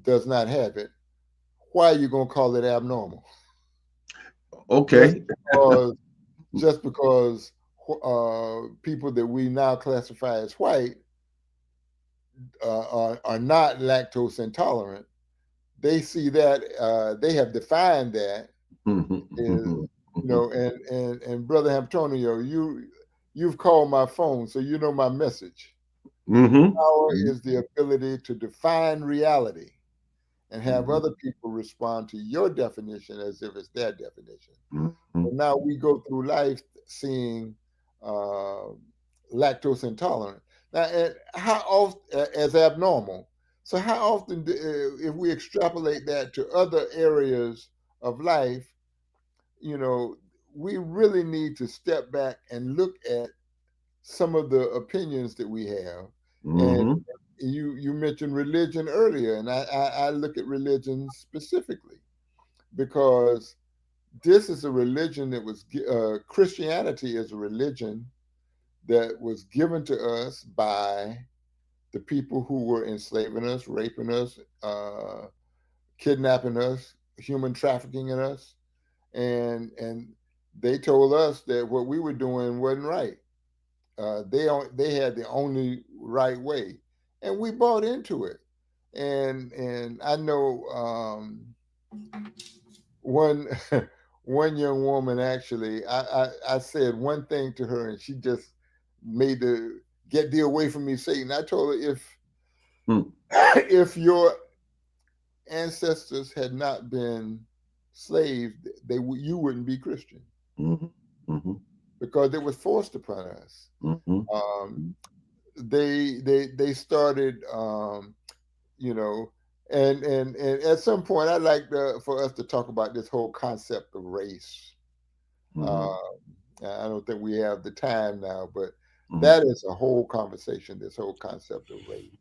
does not have it, why are you going to call it abnormal? Just Okay. because just because people that we now classify as white are not lactose intolerant, they see that they have defined that is, and Brother Antonio, you've called my phone, so you know my message. Power is the ability to define reality and have other people respond to your definition as if it's their definition. So now we go through life seeing uh, lactose intolerant. Now, how often as abnormal? So how often, if we extrapolate that to other areas of life, you know, we really need to step back and look at some of the opinions that we have. And you mentioned religion earlier, and I look at religion specifically because this is a religion that was Christianity is a religion that was given to us by the people who were enslaving us, raping us, kidnapping us, human trafficking in us, and they told us that what we were doing wasn't right. They had the only right way, and we bought into it. And I know one one young woman actually, I said one thing to her, and she just made the get thee away from me, Satan. I told her if your ancestors had not been slaves, you wouldn't be Christian because it was forced upon us. Um, they started, you know, and at some point, I'd like for us to talk about this whole concept of race. Uh, I don't think we have the time now, but that is a whole conversation. This whole concept of race.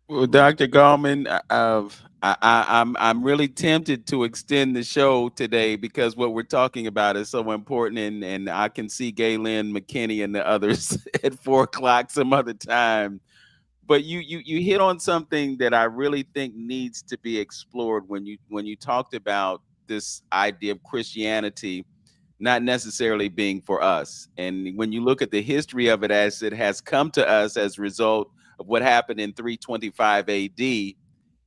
Well, Dr. Gallman, I'm really tempted to extend the show today because what we're talking about is so important, and I can see Galen, McKinney, and the others at 4 o'clock some other time. But you hit on something that I really think needs to be explored when you talked about this idea of Christianity not necessarily being for us. And when you look at the history of it as it has come to us as a result of what happened in 325 AD,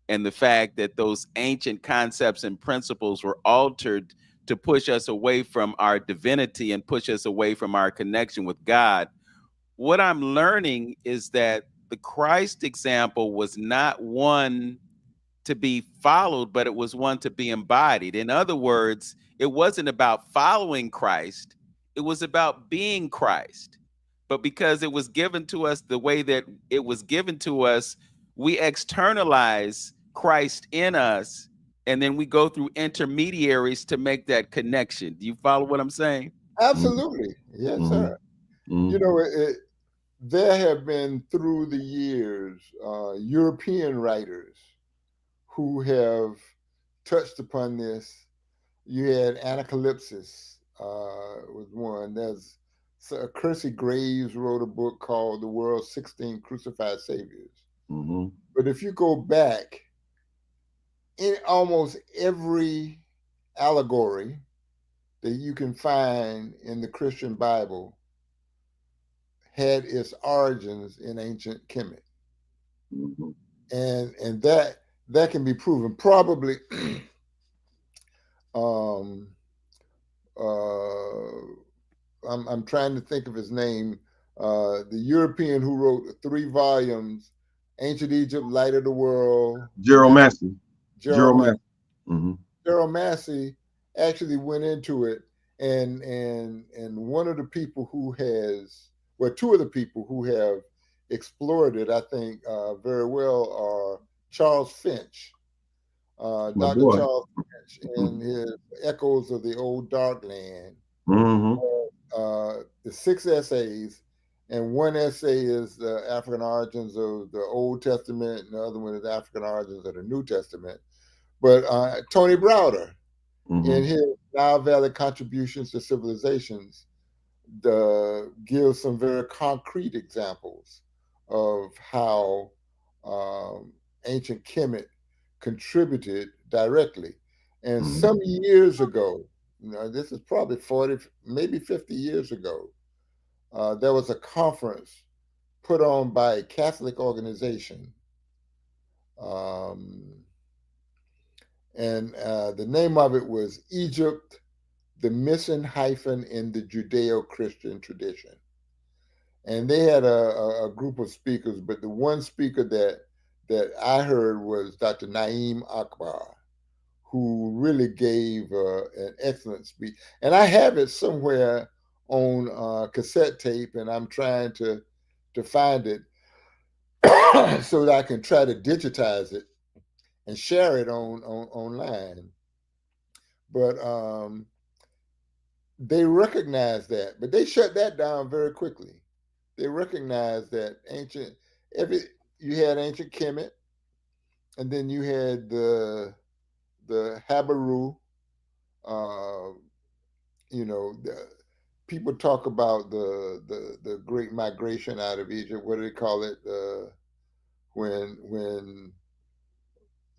and the fact that those ancient concepts and principles were altered to push us away from our divinity and push us away from our connection with God, what I'm learning is that the Christ example was not one to be followed, but it was one to be embodied. In other words, it wasn't about following Christ, it was about being Christ. But because it was given to us the way that it was given to us, we externalize Christ in us, and then we go through intermediaries to make that connection. Do you follow what I'm saying? Absolutely, yes, sir. You know, there have been through the years European writers who have touched upon this. You had Anacalypsis was one. There's Kersey Graves wrote a book called The World's 16 Crucified Saviors. But if you go back, in almost every allegory that you can find in the Christian Bible had its origins in ancient Kemet. And that can be proven. Probably, um, uh, I'm trying to think of his name. The European who wrote 3 volumes, Ancient Egypt, Light of the World. Gerald Massey. Gerald Gerald Massey. Massey. Mm-hmm. Gerald Massey actually went into it, and one of the people who has, well, two of the people who have explored it, I think, very well are Charles Finch, My Dr. boy. Charles Finch, and his Echoes of the Old Dark Land. Mm-hmm. The 6 essays, and one essay is the African origins of the Old Testament, and the other one is African origins of the New Testament. But Tony Browder, in Mm-hmm. his Nile Valley Contributions to Civilizations, gives some very concrete examples of how ancient Kemet contributed directly. And Mm-hmm. some years ago, this is probably 40, maybe 50 years ago, there was a conference put on by a Catholic organization. Um, and the name of it was Egypt, the Missing Hyphen in the Judeo-Christian Tradition. And they had a group of speakers, but the one speaker that I heard was Dr. Naeem Akbar, who really gave an excellent speech. And I have it somewhere on cassette tape, and I'm trying to find it so that I can try to digitize it and share it on online. But they recognized that, but they shut that down very quickly. They recognized that every you had ancient Kemet, and then you had the Habaru. Uh, the people talk about the great migration out of Egypt. What do they call it? When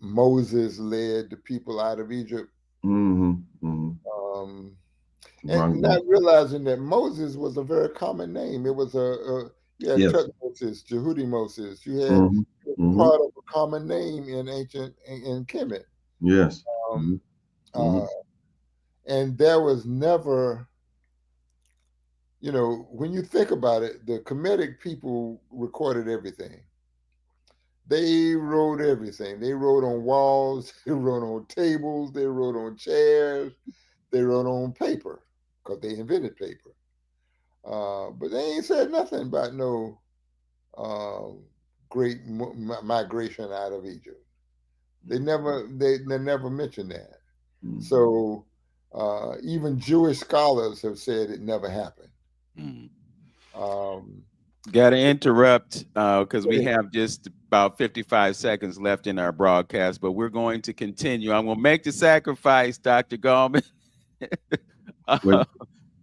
Moses led the people out of Egypt. Mm-hmm. Mm-hmm. Um, and Wrong. not realizing that Moses was a very common name. It was you had Yes. Tutmosis, Jehudi Moses. You had Mm-hmm. Mm-hmm. part of a common name in ancient in Kemet. Yes. Mm-hmm. Um, Mm-hmm. uh, and there was never, when you think about it, the Kemetic people recorded everything. They wrote everything. They wrote on walls. They wrote on tables. They wrote on chairs. They wrote on paper because they invented paper. But they ain't said nothing about no uh, great migration out of Egypt. They never mentioned that. Mm-hmm. So even Jewish scholars have said it never happened. Mm. Um, Got to interrupt because we yeah. have just about 55 seconds left in our broadcast, but we're going to continue. I'm going to make the sacrifice, Dr. Gallman, Well,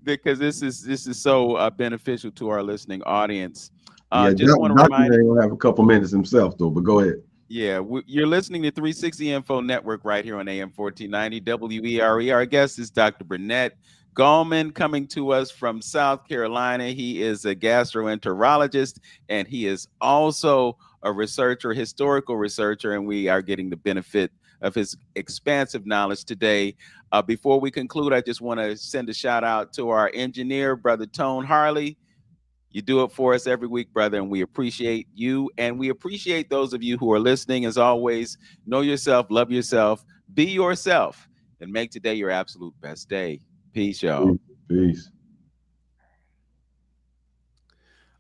because this is so beneficial to our listening audience. yeah, Just want to Doctor remind. ain't gonna have a couple minutes himself though, but go ahead. Yeah, you're listening to 360 Info Network right here on AM 1490 WERE. Our guest is Dr. Burnett Gallman, coming to us from South Carolina. He is a gastroenterologist, and he is also a researcher, historical researcher, and we are getting the benefit of his expansive knowledge today. Before we conclude, I just want to send a shout out to our engineer, Brother Tone Harley. You do it for us every week, brother, and we appreciate you. And we appreciate those of you who are listening. As always, know yourself, love yourself, be yourself, and make today your absolute best day. Peace, y'all. Peace.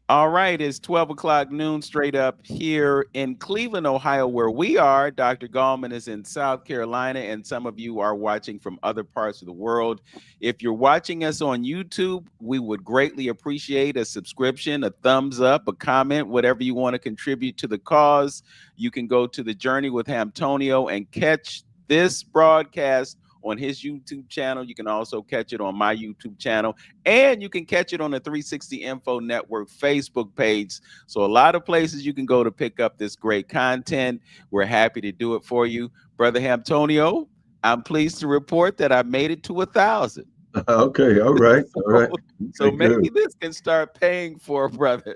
All right, it's 12 o'clock noon straight up here in Cleveland, Ohio, where we are. Dr. Gallman is in South Carolina, and some of you are watching from other parts of the world. If you're watching us on YouTube, we would greatly appreciate a subscription, a thumbs up, a comment, whatever you want to contribute to the cause. You can go to the Journey with Hamtonio and catch this broadcast on his YouTube channel. You can also catch it on my YouTube channel, and you can catch it on the 360 Info Network Facebook page. So a lot of places you can go to pick up this great content. We're happy to do it for you. Brother Hamtonio, I'm pleased to report that I made it to 1,000. Okay, all right, all right. So Okay, good. maybe this can start paying for, brother.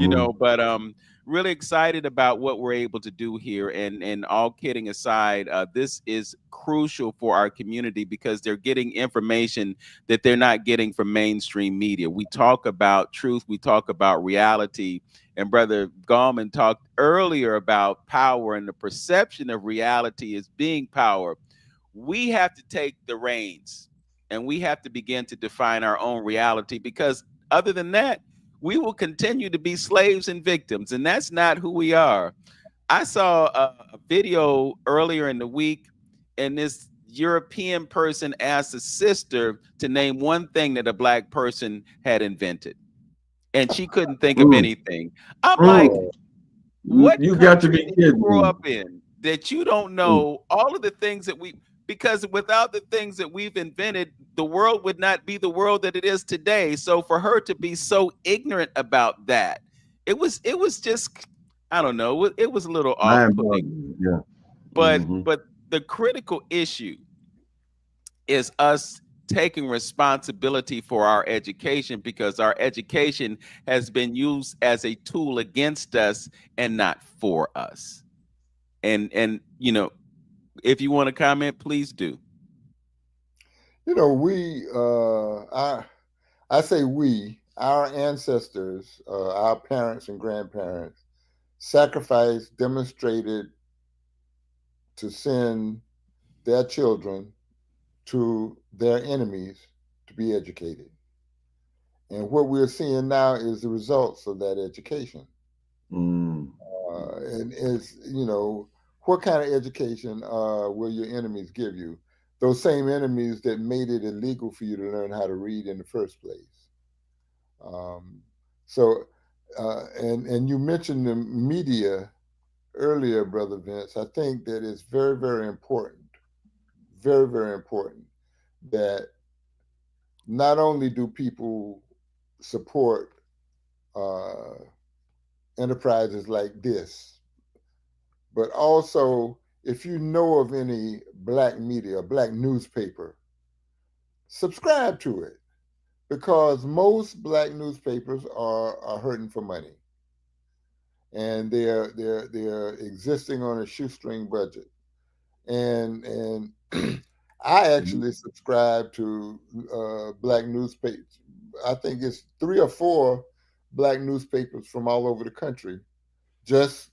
you know. But really excited about what we're able to do here. And all kidding aside, this is crucial for our community because they're getting information that they're not getting from mainstream media. We talk about truth, we talk about reality, and Brother Gallman talked earlier about power and the perception of reality as being power. We have to take the reins and we have to begin to define our own reality, because other than that, we will continue to be slaves and victims, and that's not who we are. I saw a video earlier in the week, and this European person asked a sister to name one thing that a black person had invented, and she couldn't think of anything. I'm like, what You got to country be did you kidding grow me. up in that you don't know all of the things that we, because without the things that we've invented, the world would not be the world that it is today. So for her to be so ignorant about that, it was just, I don't know, it was a little Mind off-putting. boggling. Yeah. But the critical issue is us taking responsibility for our education, because our education has been used as a tool against us and not for us. And you know, if you want to comment, please do. You know, I say we, our ancestors, our parents and grandparents, sacrificed, demonstrated to send their children to their enemies to be educated. And what we're seeing now is the results of that education. And it's, you know, what kind of education will your enemies give you? Those same enemies that made it illegal for you to learn how to read in the first place. Um, so, and you mentioned the media earlier, Brother Vince. I think that it's very, very important, very, very important that not only do people support uh, enterprises like this, but also if you know of any black media, black newspaper, subscribe to it, because most black newspapers are hurting for money, and they're existing on a shoestring budget. And I actually subscribe to black newspapers. I think it's 3 or 4 black newspapers from all over the country. Just,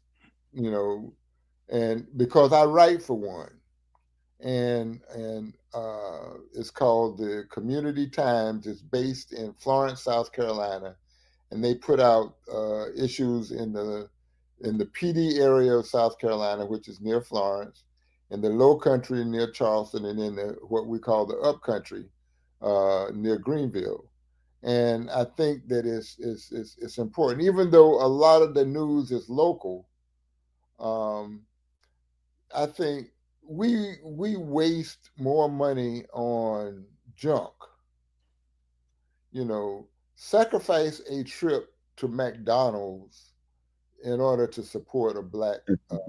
you know, and because I write for one, and it's called the Community Times. It's based in Florence, South Carolina, and they put out issues in the PD area of South Carolina, which is near Florence, in the Low Country near Charleston, and in what we call the Up Country near Greenville. And I think that it's important, even though a lot of the news is local. Um, I think we waste more money on junk. You know, sacrifice a trip to McDonald's in order to support a black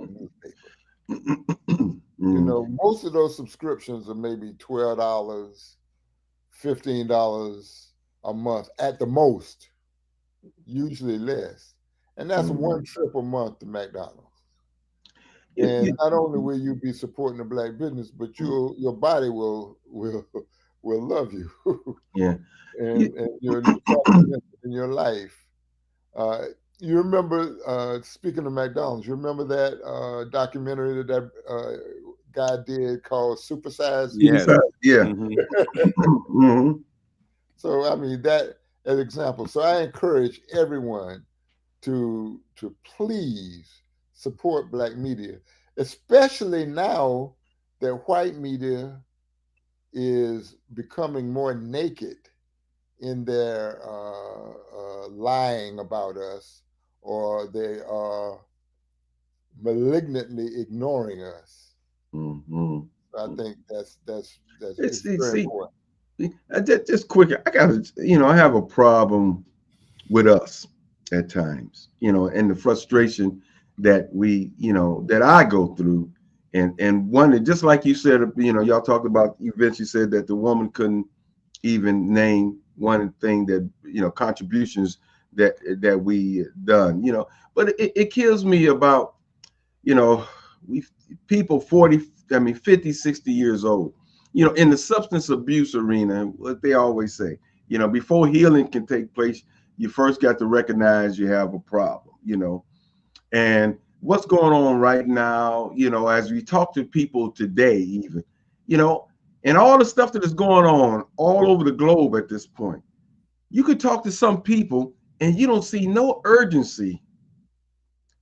newspaper. You know, most of those subscriptions are maybe $12, $15 a month at the most, usually less. And that's one trip a month to McDonald's. And not only will you be supporting the black business, but your body will love you. Yeah. And your confidence in your life. Uh, you remember, speaking of McDonald's, you remember that documentary that guy did called Supersize Me? Yes. Yeah. So I mean that as example. So I encourage everyone to please support black media, especially now that white media is becoming more naked in their lying about us, or they are malignantly ignoring us. I think that's it's very important. Just quick, I got, I have a problem with us at times, and the frustration that that I go through. And one that, just like you said, y'all talked about, you eventually said that the woman couldn't even name one thing that, contributions that we done, but it kills me about, we people 40, I mean 50, 60 years old, in the substance abuse arena, what they always say, before healing can take place, you first got to recognize you have a problem, and what's going on right now, as we talk to people today, even, you know, and all the stuff that is going on all over the globe at this point, you could talk to some people and you don't see no urgency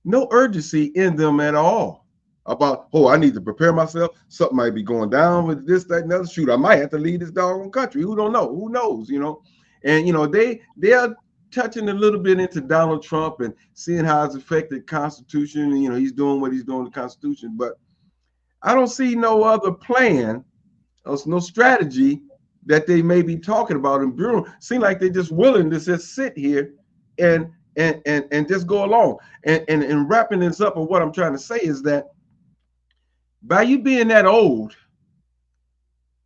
in them at all about, oh, I need to prepare myself. Something might be going down with this, that, and other. Shoot, I might have to leave this doggone country. Who don't know? Who knows? And they are touching a little bit into Donald Trump and seeing how it's affected Constitution. And, he's doing what he's doing to the Constitution, but I don't see no other plan or no strategy that they may be talking about in Bureau. Seem like they're just willing to just sit here and and just go along. And wrapping this up, of what I'm trying to say is that by you being that old,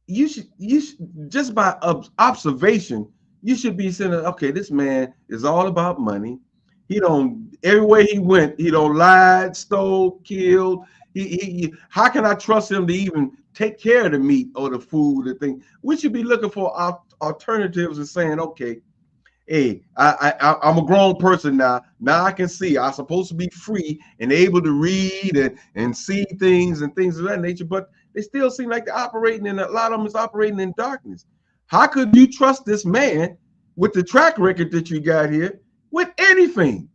you should just by observation, you should be saying, okay, this man is all about money. He don't everywhere he went, he don't lied, stole, killed. How can I trust him to even take care of the meat or the food, the thing? We should be looking for alternatives and saying, okay, hey, I'm a grown person now. Now I can see. I'm supposed to be free and able to read and see things and things of that nature. But they still seem like they're operating in, a lot of them is operating in darkness. How could you trust this man with the track record that you got here with anything?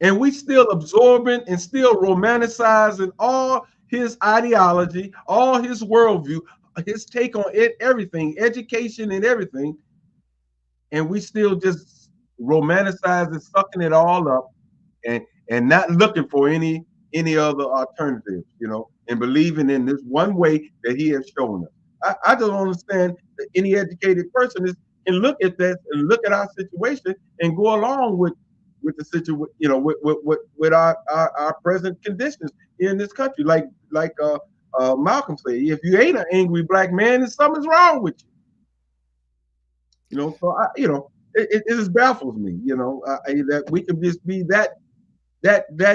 And we still absorbing and still romanticizing all his ideology, all his worldview, his take on it, everything, education and everything, and we still just romanticize and sucking it all up, and not looking for any other alternatives, and believing in this one way that he has shown us. I don't understand that any educated person can look at this and look at our situation and go along with the situation, with our present conditions in this country. Like Malcolm said, if you ain't an angry black man, then something's wrong with you. So it just baffles me, that we can just be that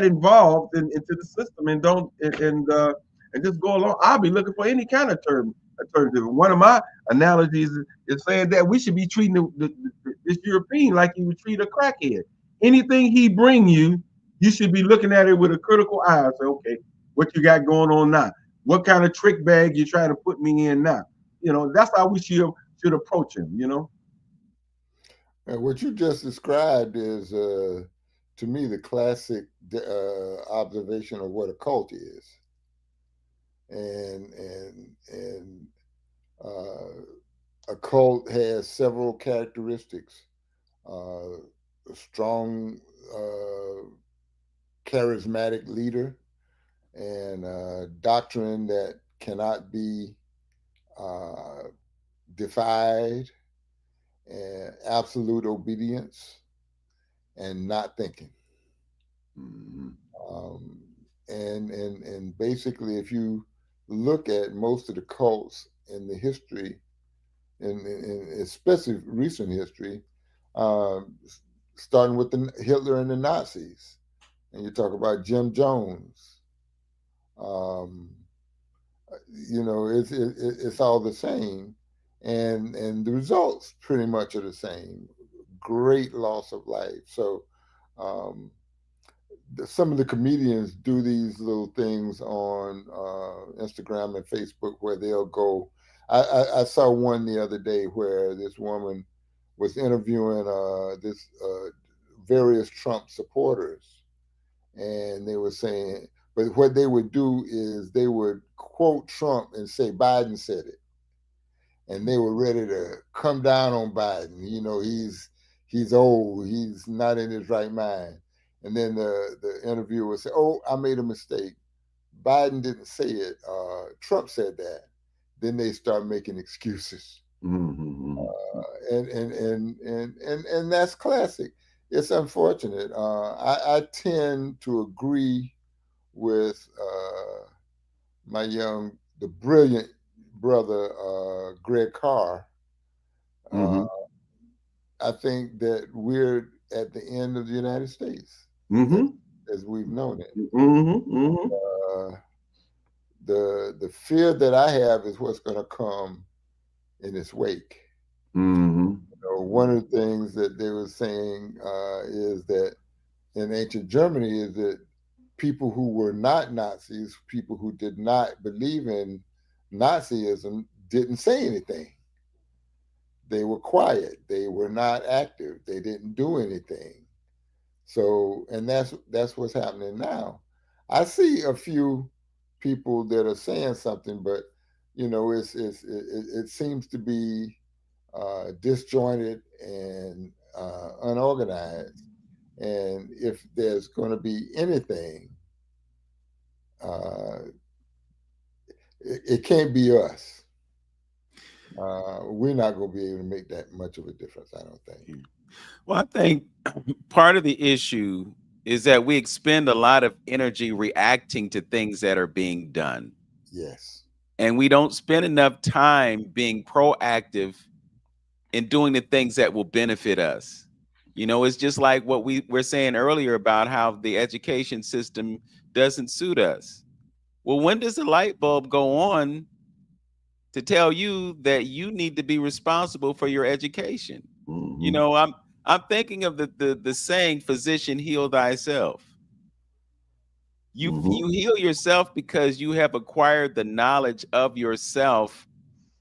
involved into the system and don't and just go along. I'll be looking for any kind of alternative. One of my analogies is saying that we should be treating this European like you would treat a crackhead. Anything he bring you, you should be looking at it with a critical eye and say, okay, what you got going on now? What kind of trick bag you trying to put me in now? That's how we should approach him. And what you just described is, to me, the classic observation of what a cult is, and a cult has several characteristics: a strong, charismatic leader, and doctrine that cannot be uh, defied, and absolute obedience, and not thinking. Mm-hmm. Um, and basically, if you look at most of the cults in the history, in especially recent history, um, starting with Hitler and the Nazis, and you talk about Jim Jones, um, it's all the same, and the results pretty much are the same. Great loss of life. So um, some of the comedians do these little things on Instagram and Facebook where they'll go. I saw one the other day where this woman was interviewing this various Trump supporters, and they were saying, but what they would do is they would quote Trump and say Biden said it, and they were ready to come down on Biden. He's old, he's not in his right mind. And then the interviewer would say, "Oh, I made a mistake. Biden didn't say it. Trump said that." Then they start making excuses, Mm-hmm. and that's classic. It's unfortunate. I tend to agree with the brilliant brother Greg Carr. Uh, Mm-hmm. I think that we're at the end of the United States, as, Mm-hmm. as we've known it. Mm-hmm. Mm-hmm. Uh, the fear that I have is what's going to come in its wake. Mm-hmm. One of the things that they were saying is that in ancient Germany is that people who were not Nazis, people who did not believe in Nazism, didn't say anything. They were quiet. They were not active. They didn't do anything. So, and that's what's happening now. I see a few people that are saying something, but it seems to be disjointed and unorganized. And if there's going to be anything, uh, it can't be us. We're not going to be able to make that much of a difference, I don't think. Well, I think part of the issue is that we expend a lot of energy reacting to things that are being done. Yes. And we don't spend enough time being proactive in doing the things that will benefit us. It's just like what we were saying earlier about how the education system doesn't suit us. Well, when does the light bulb go on to tell you that you need to be responsible for your education? Mm-hmm. I'm thinking of the saying, physician, heal thyself. You heal yourself because you have acquired the knowledge of yourself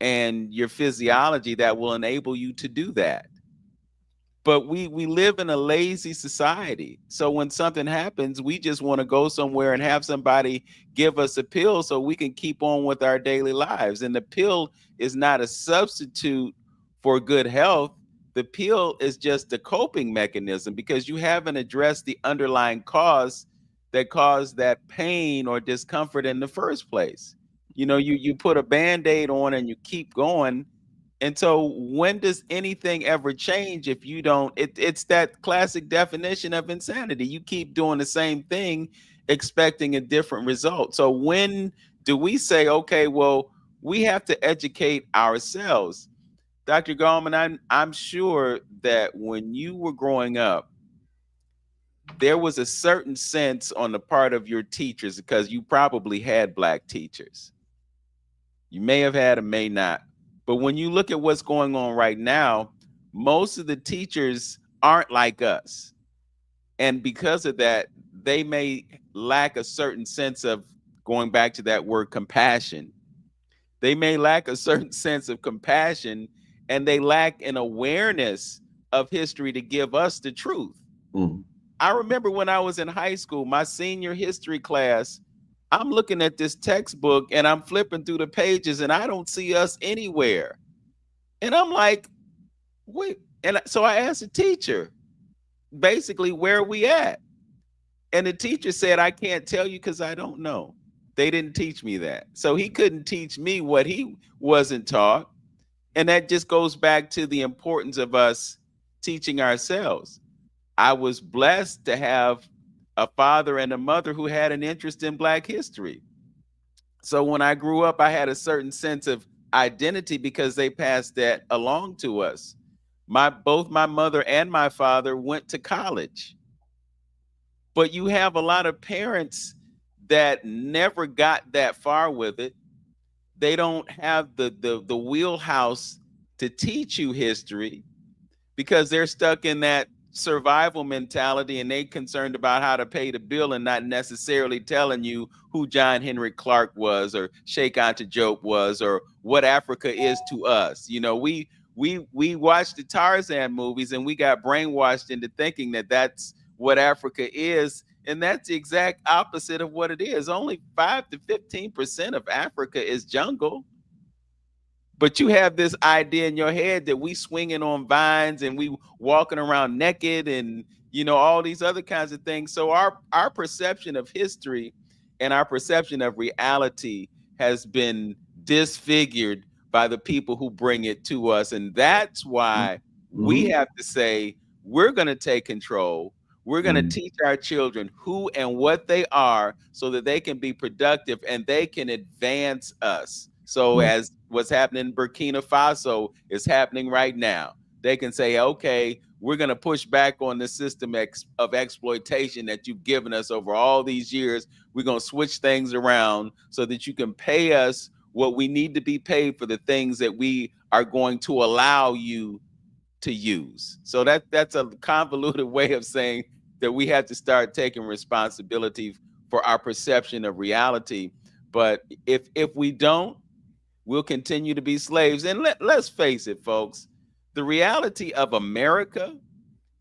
and your physiology that will enable you to do that. But we live in a lazy society. So when something happens, we just want to go somewhere and have somebody give us a pill so we can keep on with our daily lives. And the pill is not a substitute for good health. The pill is just a coping mechanism because you haven't addressed the underlying cause that caused that pain or discomfort in the first place. You put a band-aid on and you keep going. And so when does anything ever change if you don't? It's that classic definition of insanity. You keep doing the same thing, expecting a different result. So when do we say, okay, well, we have to educate ourselves? Dr. Gallman, I'm sure that when you were growing up, there was a certain sense on the part of your teachers, because you probably had Black teachers. You may have had or may not. But when you look at what's going on right now, most of the teachers aren't like us. And because of that, they may lack a certain sense of, going back to that word, compassion. They may lack a certain sense of compassion, and they lack an awareness of history to give us the truth. Mm-hmm. I remember when I was in high school, my senior history class, I'm looking at this textbook and I'm flipping through the pages and I don't see us anywhere. And I'm like, wait. And so I asked the teacher, basically, where are we at? And the teacher said, I can't tell you because I don't know. They didn't teach me that. So he couldn't teach me what he wasn't taught. And that just goes back to the importance of us teaching ourselves. I was blessed to have a father and a mother who had an interest in Black history. So when I grew up, I had a certain sense of identity because they passed that along to us. Both my mother and my father went to college. But you have a lot of parents that never got that far with it. They don't have the wheelhouse to teach you history because they're stuck in that survival mentality, and they concerned about how to pay the bill and not necessarily telling you who John Henrik Clark was or Sheikh Anta Diop was or what Africa is to us. We watched the Tarzan movies and we got brainwashed into thinking that that's what Africa is, and that's the exact opposite of what it is. Only 5 to 15% of Africa is jungle. But you have this idea in your head that we swinging on vines and we walking around naked and all these other kinds of things. So our perception of history and our perception of reality has been disfigured by the people who bring it to us. And that's why we have to say we're going to take control. We're going to teach our children who and what they are so that they can be productive and they can advance us. So as what's happening in Burkina Faso is happening right now, they can say, okay, we're going to push back on the system of exploitation that you've given us over all these years. We're going to switch things around so that you can pay us what we need to be paid for the things that we are going to allow you to use. So that's a convoluted way of saying that we have to start taking responsibility for our perception of reality. But if we don't, we'll continue to be slaves. And let's face it, folks, the reality of America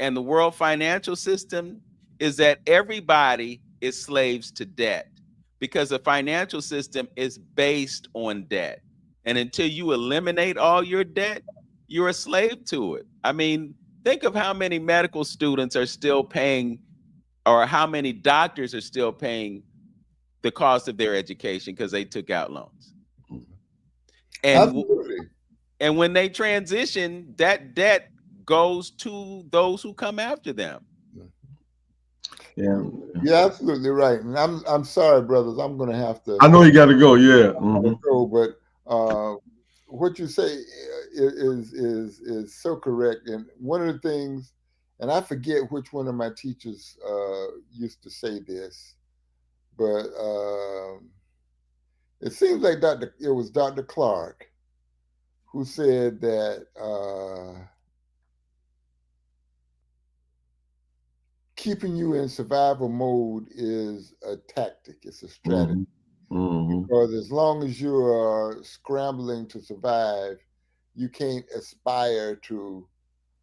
and the world financial system is that everybody is slaves to debt, because the financial system is based on debt. And until you eliminate all your debt, you're a slave to it. I mean, think of how many medical students are still paying, or how many doctors are still paying the cost of their education because they took out loans. Absolutely. And when they transition, that debt goes to those who come after them. Yeah, you're absolutely right. And I'm sorry, brothers. I'm going to have to. I know you got to go. Yeah, go, but what you say is so correct. And one of the things, and I forget which one of my teachers used to say this, but it seems like it was Dr. Clark who said that keeping you in survival mode is a tactic. It's a strategy. Because as long as you are scrambling to survive, you can't aspire to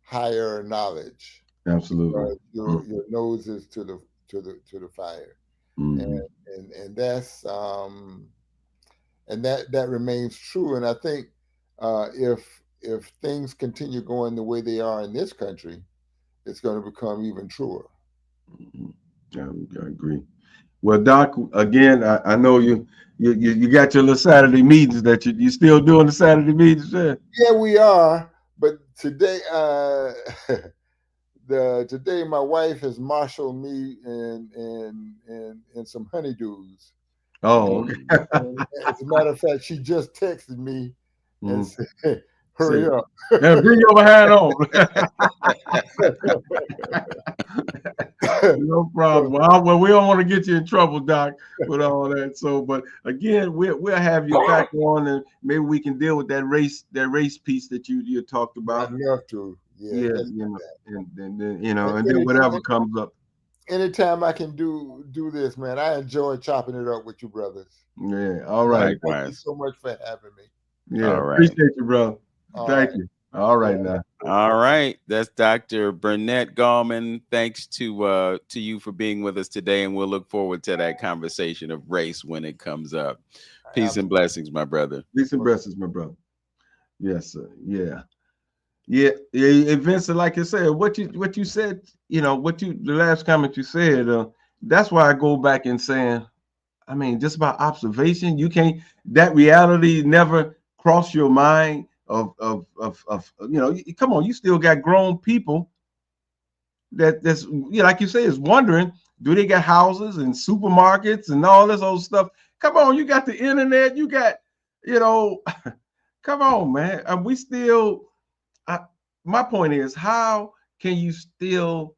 higher knowledge. Absolutely. Your nose is to the fire, and that's and that remains true. And I think if things continue going the way they are in this country, it's going to become even truer. I agree. Well, Doc, again, I know you got your little Saturday meetings that you still doing the Saturday meetings. Yeah, we are. But today, today my wife has marshaled me in some honeydews. Oh, okay. And as a matter of fact, she just texted me and said, "Hurry up, and bring your behind on." No problem. Well, we don't want to get you in trouble, Doc, with all that. So, but again, we'll have you back on, and maybe we can deal with that race piece that you talked about. I'd love to. Yeah, and then whatever comes up. Anytime I can do this, man, I enjoy chopping it up with you brothers. Yeah, all right. Thank you so much for having me. Yeah, appreciate you, bro. Thank you. All right now. All right, that's Dr. Burnett Gallman. Thanks to you for being with us today, and we'll look forward to that conversation of race when it comes up. Peace and blessings, my brother. Peace and blessings, my brother. Yes, sir. Yeah. Vincent, like I said, what you said, the last comment you said, that's why I go back and saying, I mean, just about observation, that reality never crossed your mind of come on, you still got grown people that's like you say, is wondering, do they got houses and supermarkets and all this old stuff? Come on, you got the internet, you got, come on, man. And we still, my point is, how can you still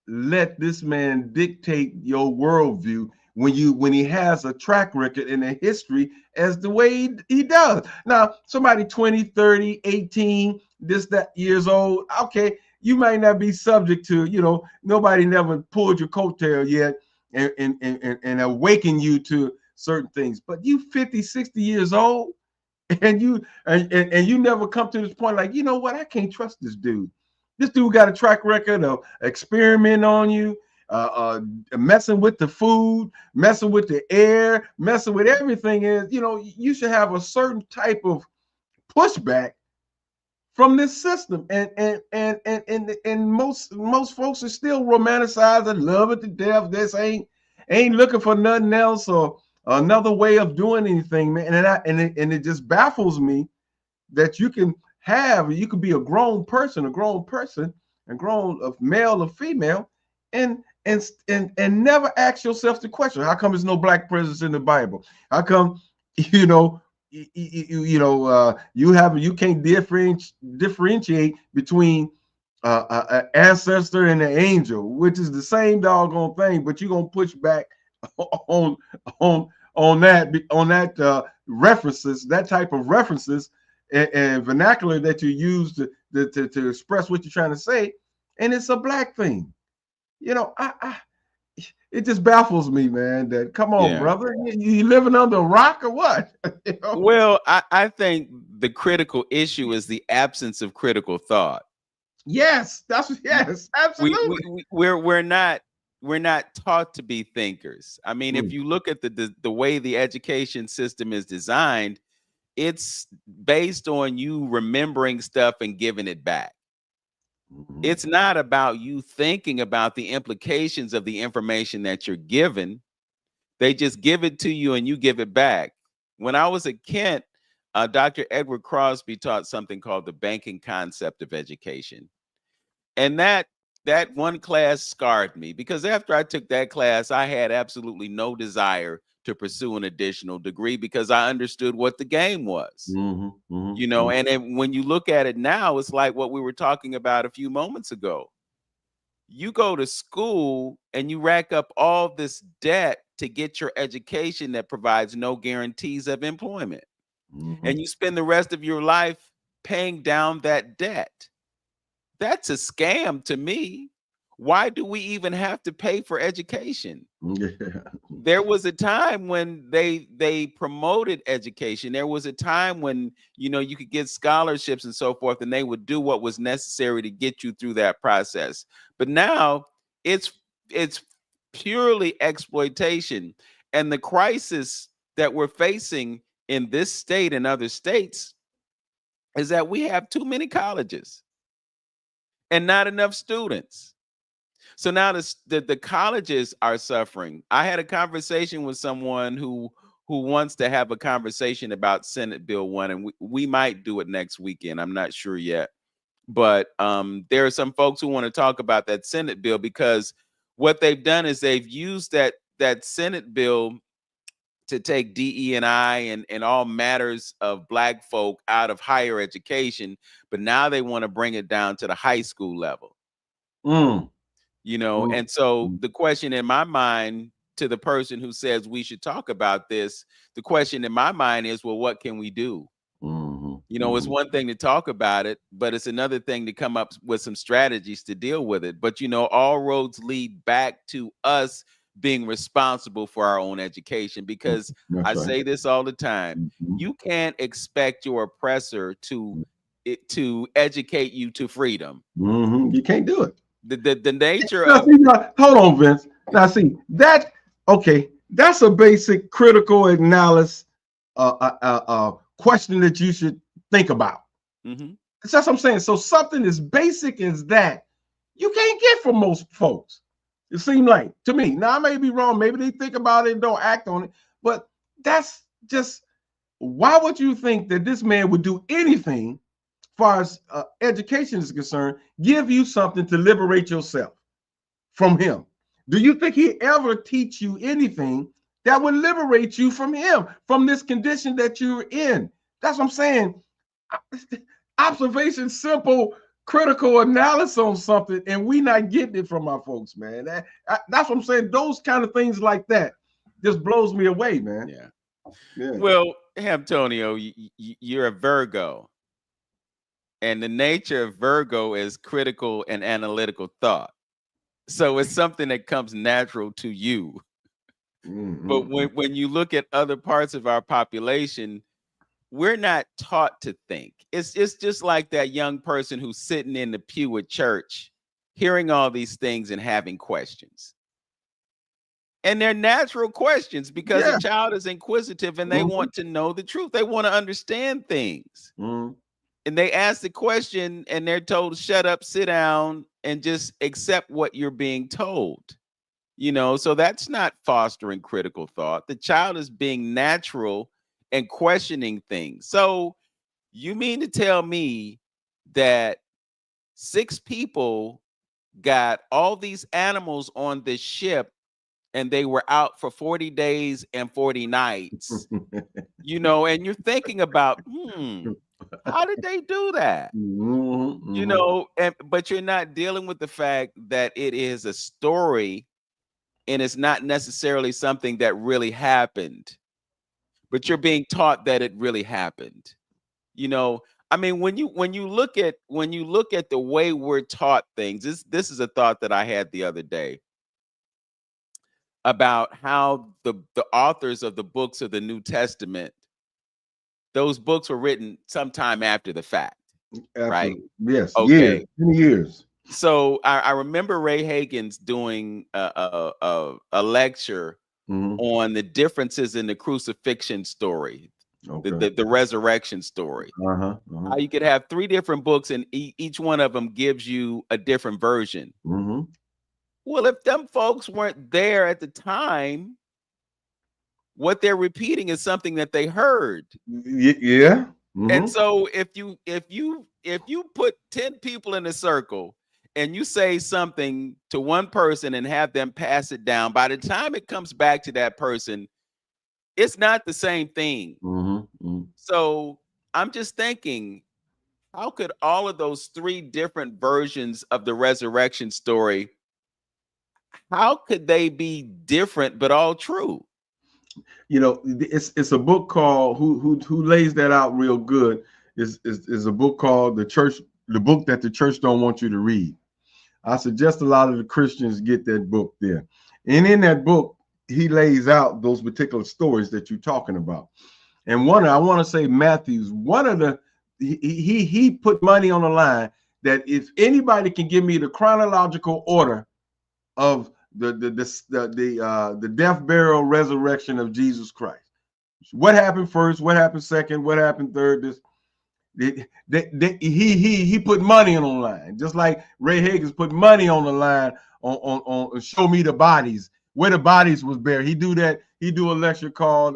let this man dictate your worldview when he has a track record and a history as the way he does? Now, somebody 20, 30, 18, that years old, okay, you might not be subject to, nobody never pulled your coattail yet and awaken you to certain things. But you 50, 60 years old, and you never come to this point like, you know what, I can't trust this dude. This dude got a track record of experimenting on you, messing with the food, messing with the air, messing with everything. You should have a certain type of pushback from this system. And most folks are still romanticizing, love it to death. This ain't looking for nothing else or another way of doing anything, man. And it just baffles me that you can be a grown person, and grown of male or female, and never ask yourself the question: how come there's no black presence in the Bible? How come you can't differentiate between ancestor and an angel, which is the same doggone thing, but you're gonna push back on on on that references, that type of references and vernacular that you use to express what you're trying to say, and it's a black thing. I it just baffles me, man. That come on, Yeah. brother, you living under a rock or what? Well, I think the critical issue is the absence of critical thought. Yes, yes, absolutely. We're not taught to be thinkers. I mean, if Mm, you look at the way the education system is designed, it's based on you remembering stuff and giving it back. mhm, It's not about you thinking about the implications of the information that you're given. They just give it to you and you give it back. When I was at Kent, Dr. Edward Crosby taught something called the banking concept of education. And that one class scarred me because after I took that class, I had absolutely no desire to pursue an additional degree because I understood what the game was. mhm, mhm, You know, mhm, and then when you look at it now, it's like what we were talking about a few moments ago. You go to school and you rack up all this debt to get your education that provides no guarantees of employment. mhm. And you spend the rest of your life paying down that debt. That's a scam to me. Why do we even have to pay for education? Yeah. There was a time when they promoted education. There was a time when you could get scholarships and so forth, and they would do what was necessary to get you through that process. But now it's it's purely exploitation. And the crisis that we're facing in this state and other states is that we have too many colleges and not enough students. So now the colleges are suffering. I had a conversation with someone who wants to have a conversation about Senate Bill 1, and we might do it next weekend. I'm not sure yet. But there are some folks who want to talk about that Senate bill because what they've done is they've used that Senate bill to take DE and I and all matters of black folk out of higher education, but now they want to bring it down to the high school level. Mm, And mm, so mm, the question in my mind to the person who says we should talk about this, the question in my mind is, well, what can we do? mhm, It's mhm. one thing to talk about it, but it's another thing to come up with some strategies to deal with it. But all roads lead back to us being responsible for our own education, because I That's right. say this all the time. Mhm, You can't expect your oppressor to educate you to freedom. mhm. You can't do it. The nature Now, of see, now, hold on, Vince. Now, see that. Okay, that's a basic critical analysis question that you should think about. Mhm. That's what I'm saying. So something as basic as that, you can't get from most folks. It seems like to me. Now I may be wrong. Maybe they think about it and don't act on it. But that's just why would you think that this man would do anything, as far as education is concerned, give you something to liberate yourself from him? Do you think he ever teach you anything that would liberate you from him, from this condition that you're in? That's what I'm saying. Observation, simple, critical analysis on something, and we not getting it from our folks, man. That's what I'm saying. Those kind of things like that just blows me away, man. Yeah. Yeah. Well, Antonio, you're a Virgo, and the nature of Virgo is critical and analytical thought. So it's something that comes natural to you. But Mm-hmm. when you look at other parts of our population, we're not taught to think. It's just like that young person who's sitting in the pew at church, hearing all these things and having questions. And they're natural questions because a Yeah. child is inquisitive and they Mm-hmm. want to know the truth. They want to understand things. Mm-hmm. And they ask the question and they're told, shut up, sit down, and just accept what you're being told. So that's not fostering critical thought. The child is being natural and questioning things. So you mean to tell me that six people got all these animals on this ship and they were out for 40 days and 40 nights, and you're thinking about, How did they do that? You know, but you're not dealing with the fact that it is a story and it's not necessarily something that really happened, but you're being taught that it really happened. You know, I mean, when you look at the way we're taught things, this is a thought that I had the other day about how the authors of the books of the New Testament, those books were written sometime after the fact, right? Absolutely. Yes. Years. Okay. Many years. So I remember Ray Hagan's doing a lecture on the differences in the crucifixion story, Okay. the resurrection story. How you could have three different books and each one of them gives you a different version. Well, if them folks weren't there at the time, what they're repeating is something that they heard. Yeah. And so if you put 10 people in a circle and you say something to one person and have them pass it down, by the time it comes back to that person, it's not the same thing. So I'm just thinking, how could all of those three different versions of the resurrection story, how could they be different but all true? You know, it's a book called who lays that out real good is a book called the book that the church don't want you to read. I suggest a lot of the Christians get that book there. And in that book, he lays out those particular stories that you're talking about. And one, I want to say Matthew's, one of the he put money on the line that if anybody can give me the chronological order of the death, burial, resurrection of Jesus Christ. What happened first? What happened second? What happened third? He put money on the line, just like Ray Higgins put money on the line on show me the bodies, where the bodies was buried. He do that. He do a lecture called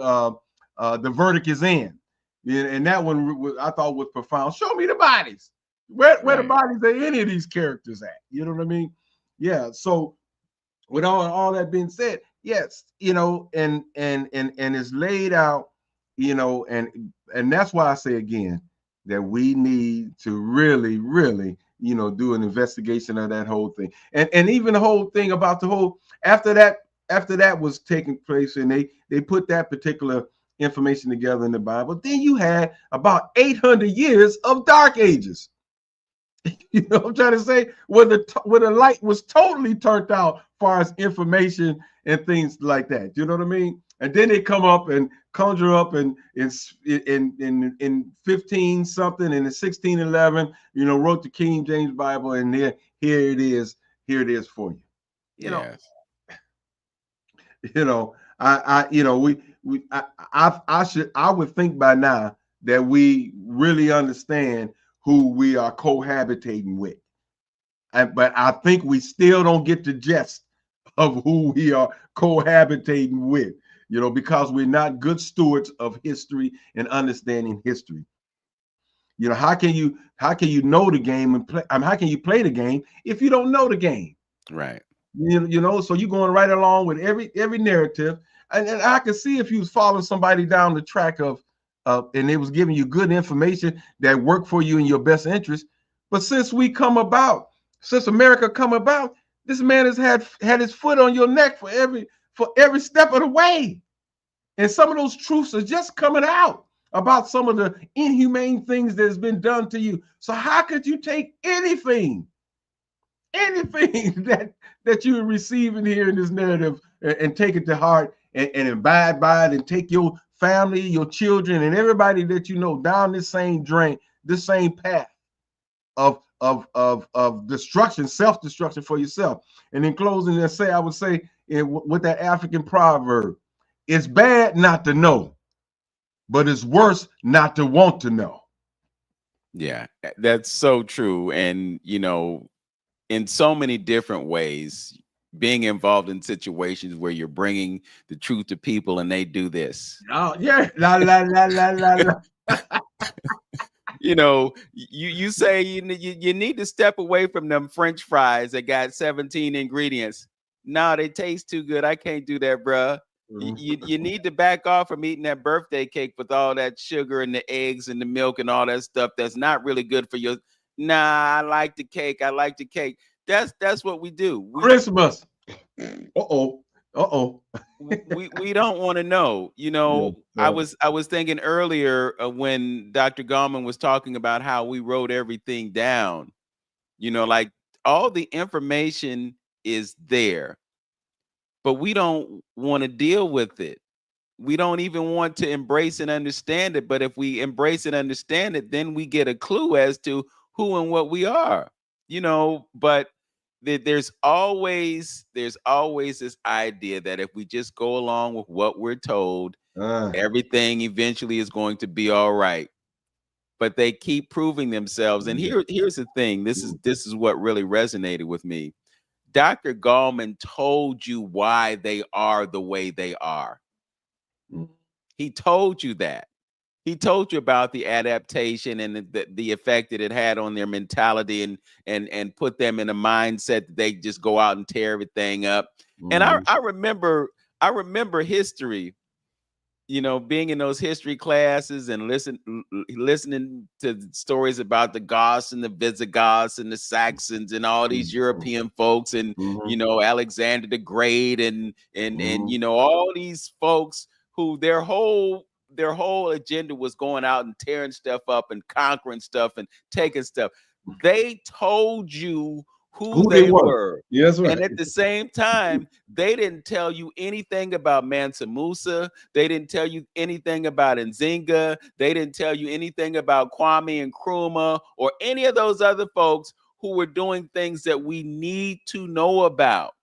The Verdict Is In, and that one I thought was profound. Show me the bodies. Where the bodies are any of these characters at? You know what I mean? Yeah. So with all that being said, yes, you know, and it's laid out, you know, and that's why I say again that we need to really, really, you know, do an investigation of that whole thing, and even the whole thing about the whole after that was taking place, and they put that particular information together in the Bible. Then you had about 800 years of dark ages. You know what I'm trying to say? Where the light was totally turned out, far as information and things like that. You know what I mean? And then they come up and conjure up in 15 something and in 1611, you know, wrote the King James Bible, and here it is for you. You know, I would think by now that we really understand who we are cohabitating with. But I think we still don't get the gist of who we are cohabitating with, you know, because we're not good stewards of history and understanding history. You know, how can you know the game and play? I mean, how can you play the game if you don't know the game? Right. You know, so you're going right along with every narrative, and I can see if you was following somebody down the track of and they was giving you good information that worked for you in your best interest. But since America come about, this man has had his foot on your neck for every step of the way, and some of those truths are just coming out about some of the inhumane things that has been done to you. So how could you take anything that you receive in here in this narrative and take it to heart and abide by it, and take your family, your children, and everybody that you know down this same path of destruction, self-destruction for yourself? And in closing, I would say with that African proverb, it's bad not to know, but it's worse not to want to know. Yeah, that's so true. And, you know, in so many different ways, being involved in situations where you're bringing the truth to people and they do this. Oh, yeah. La, la, la, la, la, la. You know, you say you need to step away from them French fries that got 17 ingredients. No, they taste too good. I can't do that, bruh. you need to back off from eating that birthday cake with all that sugar and the eggs and the milk and all that stuff that's not really good for you. Nah, I like the cake. I like the cake. That's what we do. Christmas. Uh-oh. Uh-oh. We don't want to know. You know, I was thinking earlier when Dr. Gallman was talking about how we wrote everything down. You know, like all the information is there, but we don't want to deal with it. We don't even want to embrace and understand it. But if we embrace and understand it, then we get a clue as to who and what we are. You know, but there's always this idea that if we just go along with what we're told, everything eventually is going to be all right. But they keep proving themselves. And here's the thing. This is what really resonated with me. Dr. Gallman told you why they are the way they are. He told you that. He told you about the adaptation and the effect that it had on their mentality and put them in a mindset that they just go out and tear everything up. And I remember history, you know, being in those history classes and listening to stories about the Goths and the Visigoths and the Saxons and all these European folks and you know, Alexander the Great and you know, all these folks who their whole agenda was going out and tearing stuff up and conquering stuff and taking stuff. They told you who they were. Yes, right. And at the same time, they didn't tell you anything about Mansa Musa. They didn't tell you anything about Nzinga. They didn't tell you anything about Kwame Nkrumah or any of those other folks who were doing things that we need to know about.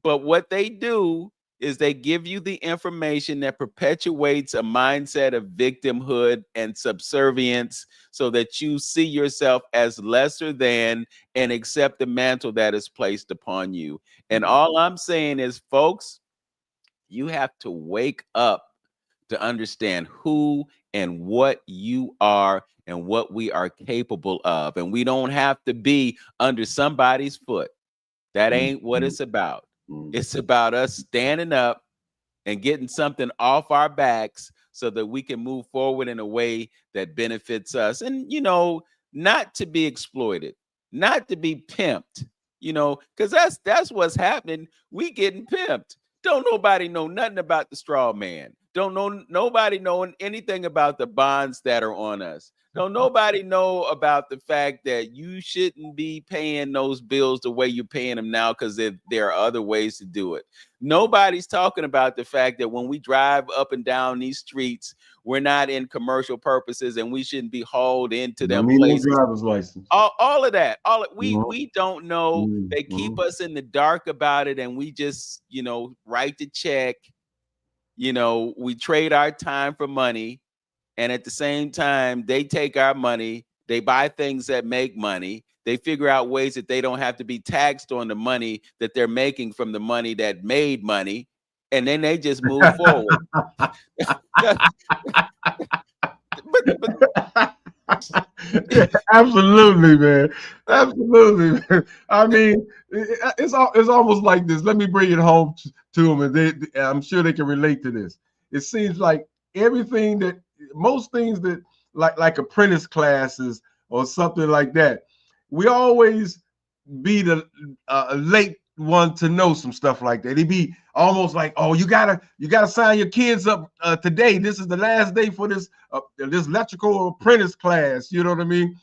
But what they do is they give you the information that perpetuates a mindset of victimhood and subservience so that you see yourself as lesser than and accept the mantle that is placed upon you. And all I'm saying is, folks, you have to wake up to understand who and what you are and what we are capable of. And we don't have to be under somebody's foot. That ain't what it's about. It's about us standing up and getting something off our backs so that we can move forward in a way that benefits us. And, you know, not to be exploited, not to be pimped, you know, because that's what's happening. We getting pimped. Don't nobody know nothing about the straw man. Don't know nobody knowing anything about the bonds that are on us. Don't nobody know about the fact that you shouldn't be paying those bills the way you're paying them now because there are other ways to do it. Nobody's talking about the fact that when we drive up and down these streets, we're not in commercial purposes and we shouldn't be hauled into them places. No driver's license. All of that. We don't know. They keep us in the dark about it, and we just, you know, write the check. You know, we trade our time for money. And at the same time, they take our money, they buy things that make money, they figure out ways that they don't have to be taxed on the money that they're making from the money that made money, and then they just move forward. Absolutely, man. Absolutely, man. I mean, it's almost like this. Let me bring it home to them, and I'm sure they can relate to this. It seems like most things that like apprentice classes or something like that, we always be the late one to know some stuff like that. It'd be almost like, oh, you gotta sign your kids up today. This is the last day for this electrical apprentice class. You know what I mean?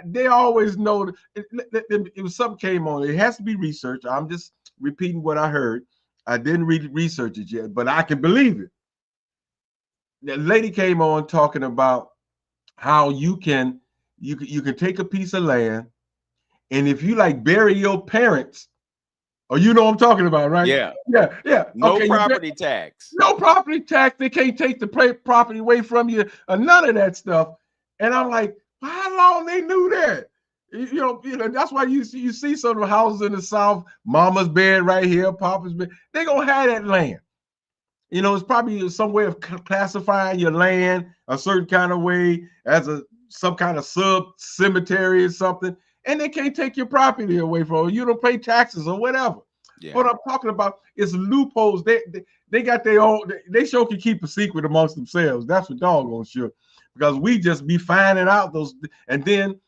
They always know if something came on, it has to be researched. I'm just repeating what I heard. I didn't research it yet, but I can believe it. The lady came on talking about how you can take a piece of land, and if you like bury your parents, or you know what I'm talking about, right? Yeah. No property tax. No property tax. They can't take the property away from you, none of that stuff. And I'm like, how long they knew that? You know, that's why you see some of the houses in the South, mama's bed right here, papa's bed. They gonna have that land. You know, it's probably some way of classifying your land a certain kind of way as some kind of sub cemetery or something, and they can't take your property away from you. You don't pay taxes or whatever. Yeah. What I'm talking about is loopholes. They got their own. They sure can keep a secret amongst themselves. That's for doggone sure. Because we just be finding out those, and then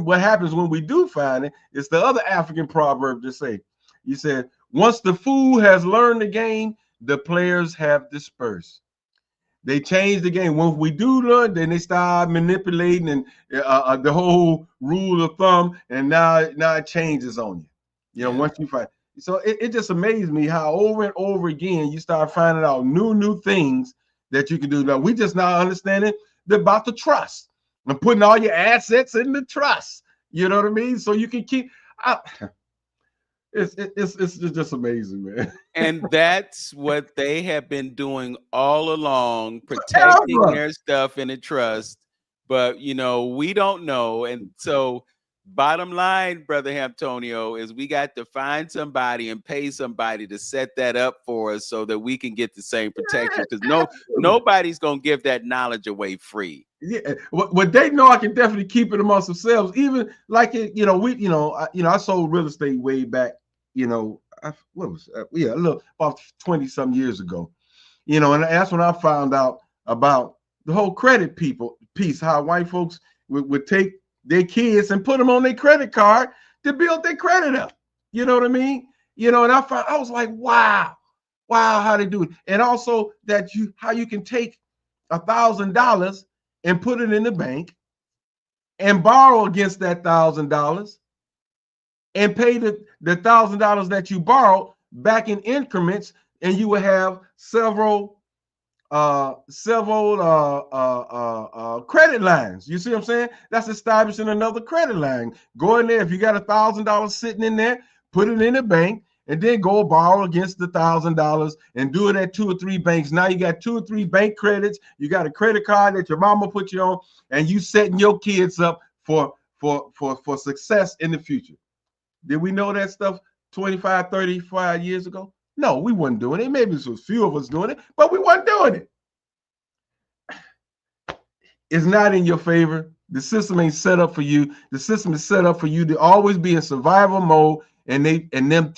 what happens when we do find it? It's the other African proverb to say. You said once the fool has learned the game, the players have dispersed. They change the game. When we do learn, then they start manipulating and the whole rule of thumb, and now it changes on you. You know, Yeah. once you find. So it just amazed me how over and over again you start finding out new things that you can do. Now we just not understanding about the trust and putting all your assets in the trust. You know what I mean? So you can keep. It's just amazing, man. And that's what they have been doing all along, protecting Forever. their stuff in a trust. But we don't know. And so bottom line, Brother Antonio, is we got to find somebody and pay somebody to set that up for us so that we can get the same protection. Because nobody's gonna give that knowledge away free. Yeah, what they know, I can definitely keep it amongst themselves. Even like it, I sold real estate way back. What was yeah, a little about 20 some years ago. And that's when I found out about the whole credit piece. How white folks would take their kids and put them on their credit card to build their credit up. You know what I mean? And I was like, wow, how they do it, and also that how you can take $1,000 and put it in the bank and borrow against that $1,000 and pay the $1,000 that you borrowed back in increments, and you will have several credit lines. You see what I'm saying? That's establishing another credit line. Go in there. If you got $1,000 sitting in there, put it in the bank, and then go borrow against the $1,000 and do it at 2 or 3 banks. Now you got 2 or 3 bank credits. You got a credit card that your mama put you on, and you setting your kids up for success in the future. Did we know that stuff 25, 35 years ago? No, we weren't doing it. Maybe it was a few of us doing it, but we weren't doing it. It's not in your favor. The system ain't set up for you. The system is set up for you to always be in survival mode, and them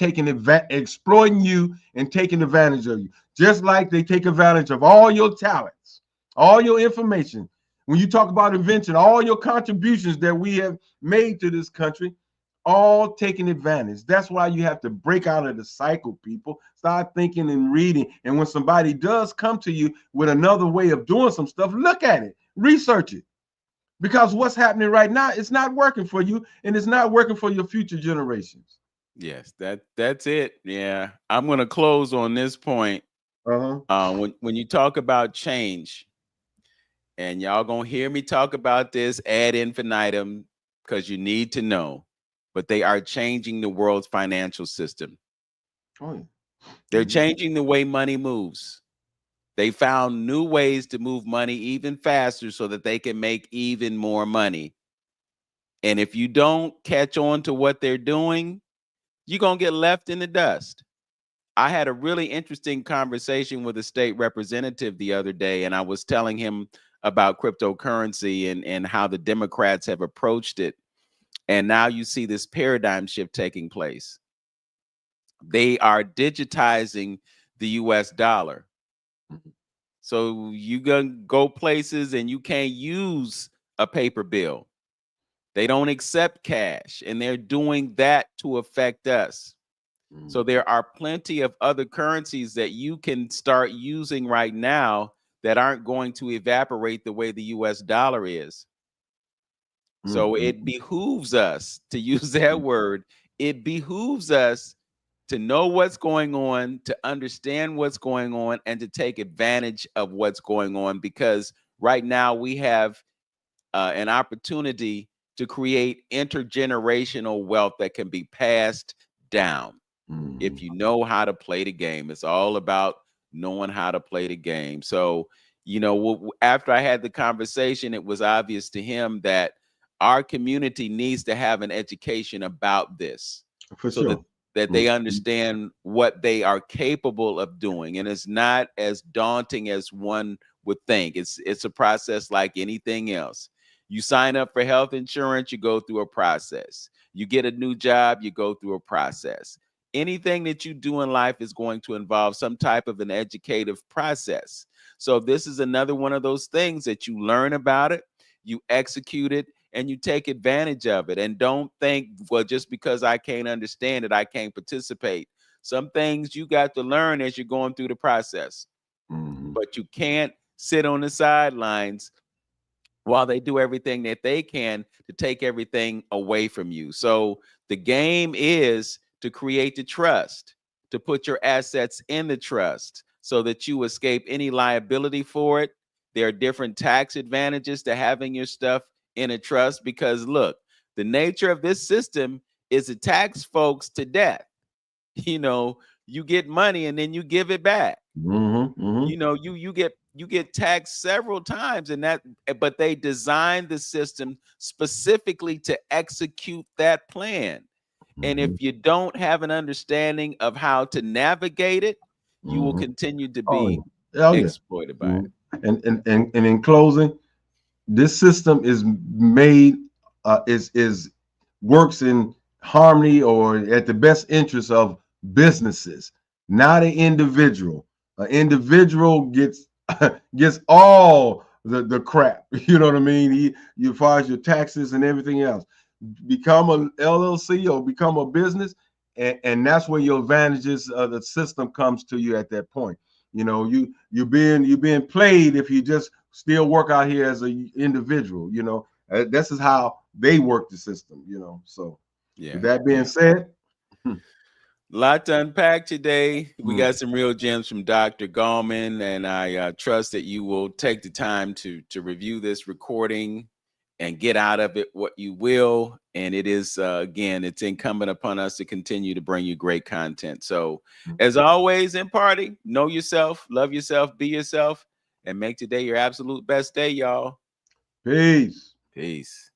exploiting you and taking advantage of you. Just like they take advantage of all your talents, all your information. When you talk about invention, all your contributions that we have made to this country, all taking advantage. That's why you have to break out of the cycle, people. Start thinking and reading. And when somebody does come to you with another way of doing some stuff, look at it, research it. Because what's happening right now, it's not working for you, and it's not working for your future generations. Yes, that's it. Yeah. I'm gonna close on this point. When you talk about change, and y'all gonna hear me talk about this ad infinitum, because you need to know, but they are changing the world's financial system. Oh, yeah. They're changing the way money moves. They found new ways to move money even faster so that they can make even more money. And if you don't catch on to what they're doing, you're going to get left in the dust. I had a really interesting conversation with a state representative the other day, and I was telling him about cryptocurrency and how the Democrats have approached it. And now you see this paradigm shift taking place. They are digitizing the US dollar. So you gonna go places and you can't use a paper bill. They don't accept cash, and they're doing that to affect us. So there are plenty of other currencies that you can start using right now that aren't going to evaporate the way the US dollar is. So it behooves us, to use that word, it behooves us to know what's going on, to understand what's going on, and to take advantage of what's going on, because right now we have an opportunity to create intergenerational wealth that can be passed down. If you know how to play the game. It's all about knowing how to play the game. So, after I had the conversation, it was obvious to him that our community needs to have an education about this, so that they understand what they are capable of doing. And it's not as daunting as one would think. It's a process like anything else. You sign up for health insurance, you go through a process. You get a new job, you go through a process. anything that you do in life is going to involve some type of an educative process. So this is another one of those things that you learn about it, you execute it, and you take advantage of it. And don't think, well, just because I can't understand it, I can't participate. Some things you got to learn as you're going through the process, but you can't sit on the sidelines while they do everything that they can to take everything away from you. So the game is to create the trust, to put your assets in the trust so that you escape any liability for it. There are different tax advantages to having your stuff in a trust because, look, the nature of this system is to tax folks to death. You know, you get money and then you give it back. You know, you get taxed several times, and that, but they designed the system specifically to execute that plan. And if you don't have an understanding of how to navigate it, you will continue to be exploited by it. And in closing, this system is made is works in harmony or at the best interest of businesses, not an individual. An individual gets gets all the crap. You know what I mean? As far as your taxes and everything else. Become a LLC or become a business, and that's where your advantages of the system comes to you at that point. You know, you're being played if you just still work out here as an individual. You know, this is how they work the system. You know, so Yeah. with that being said, a lot to unpack today. We got some real gems from Dr. Gallman, and I trust that you will take the time to review this recording and get out of it what you will. And it is, again, it's incumbent upon us to continue to bring you great content. So as always in Party, know yourself, love yourself, be yourself, and make today your absolute best day, y'all. peace. Peace.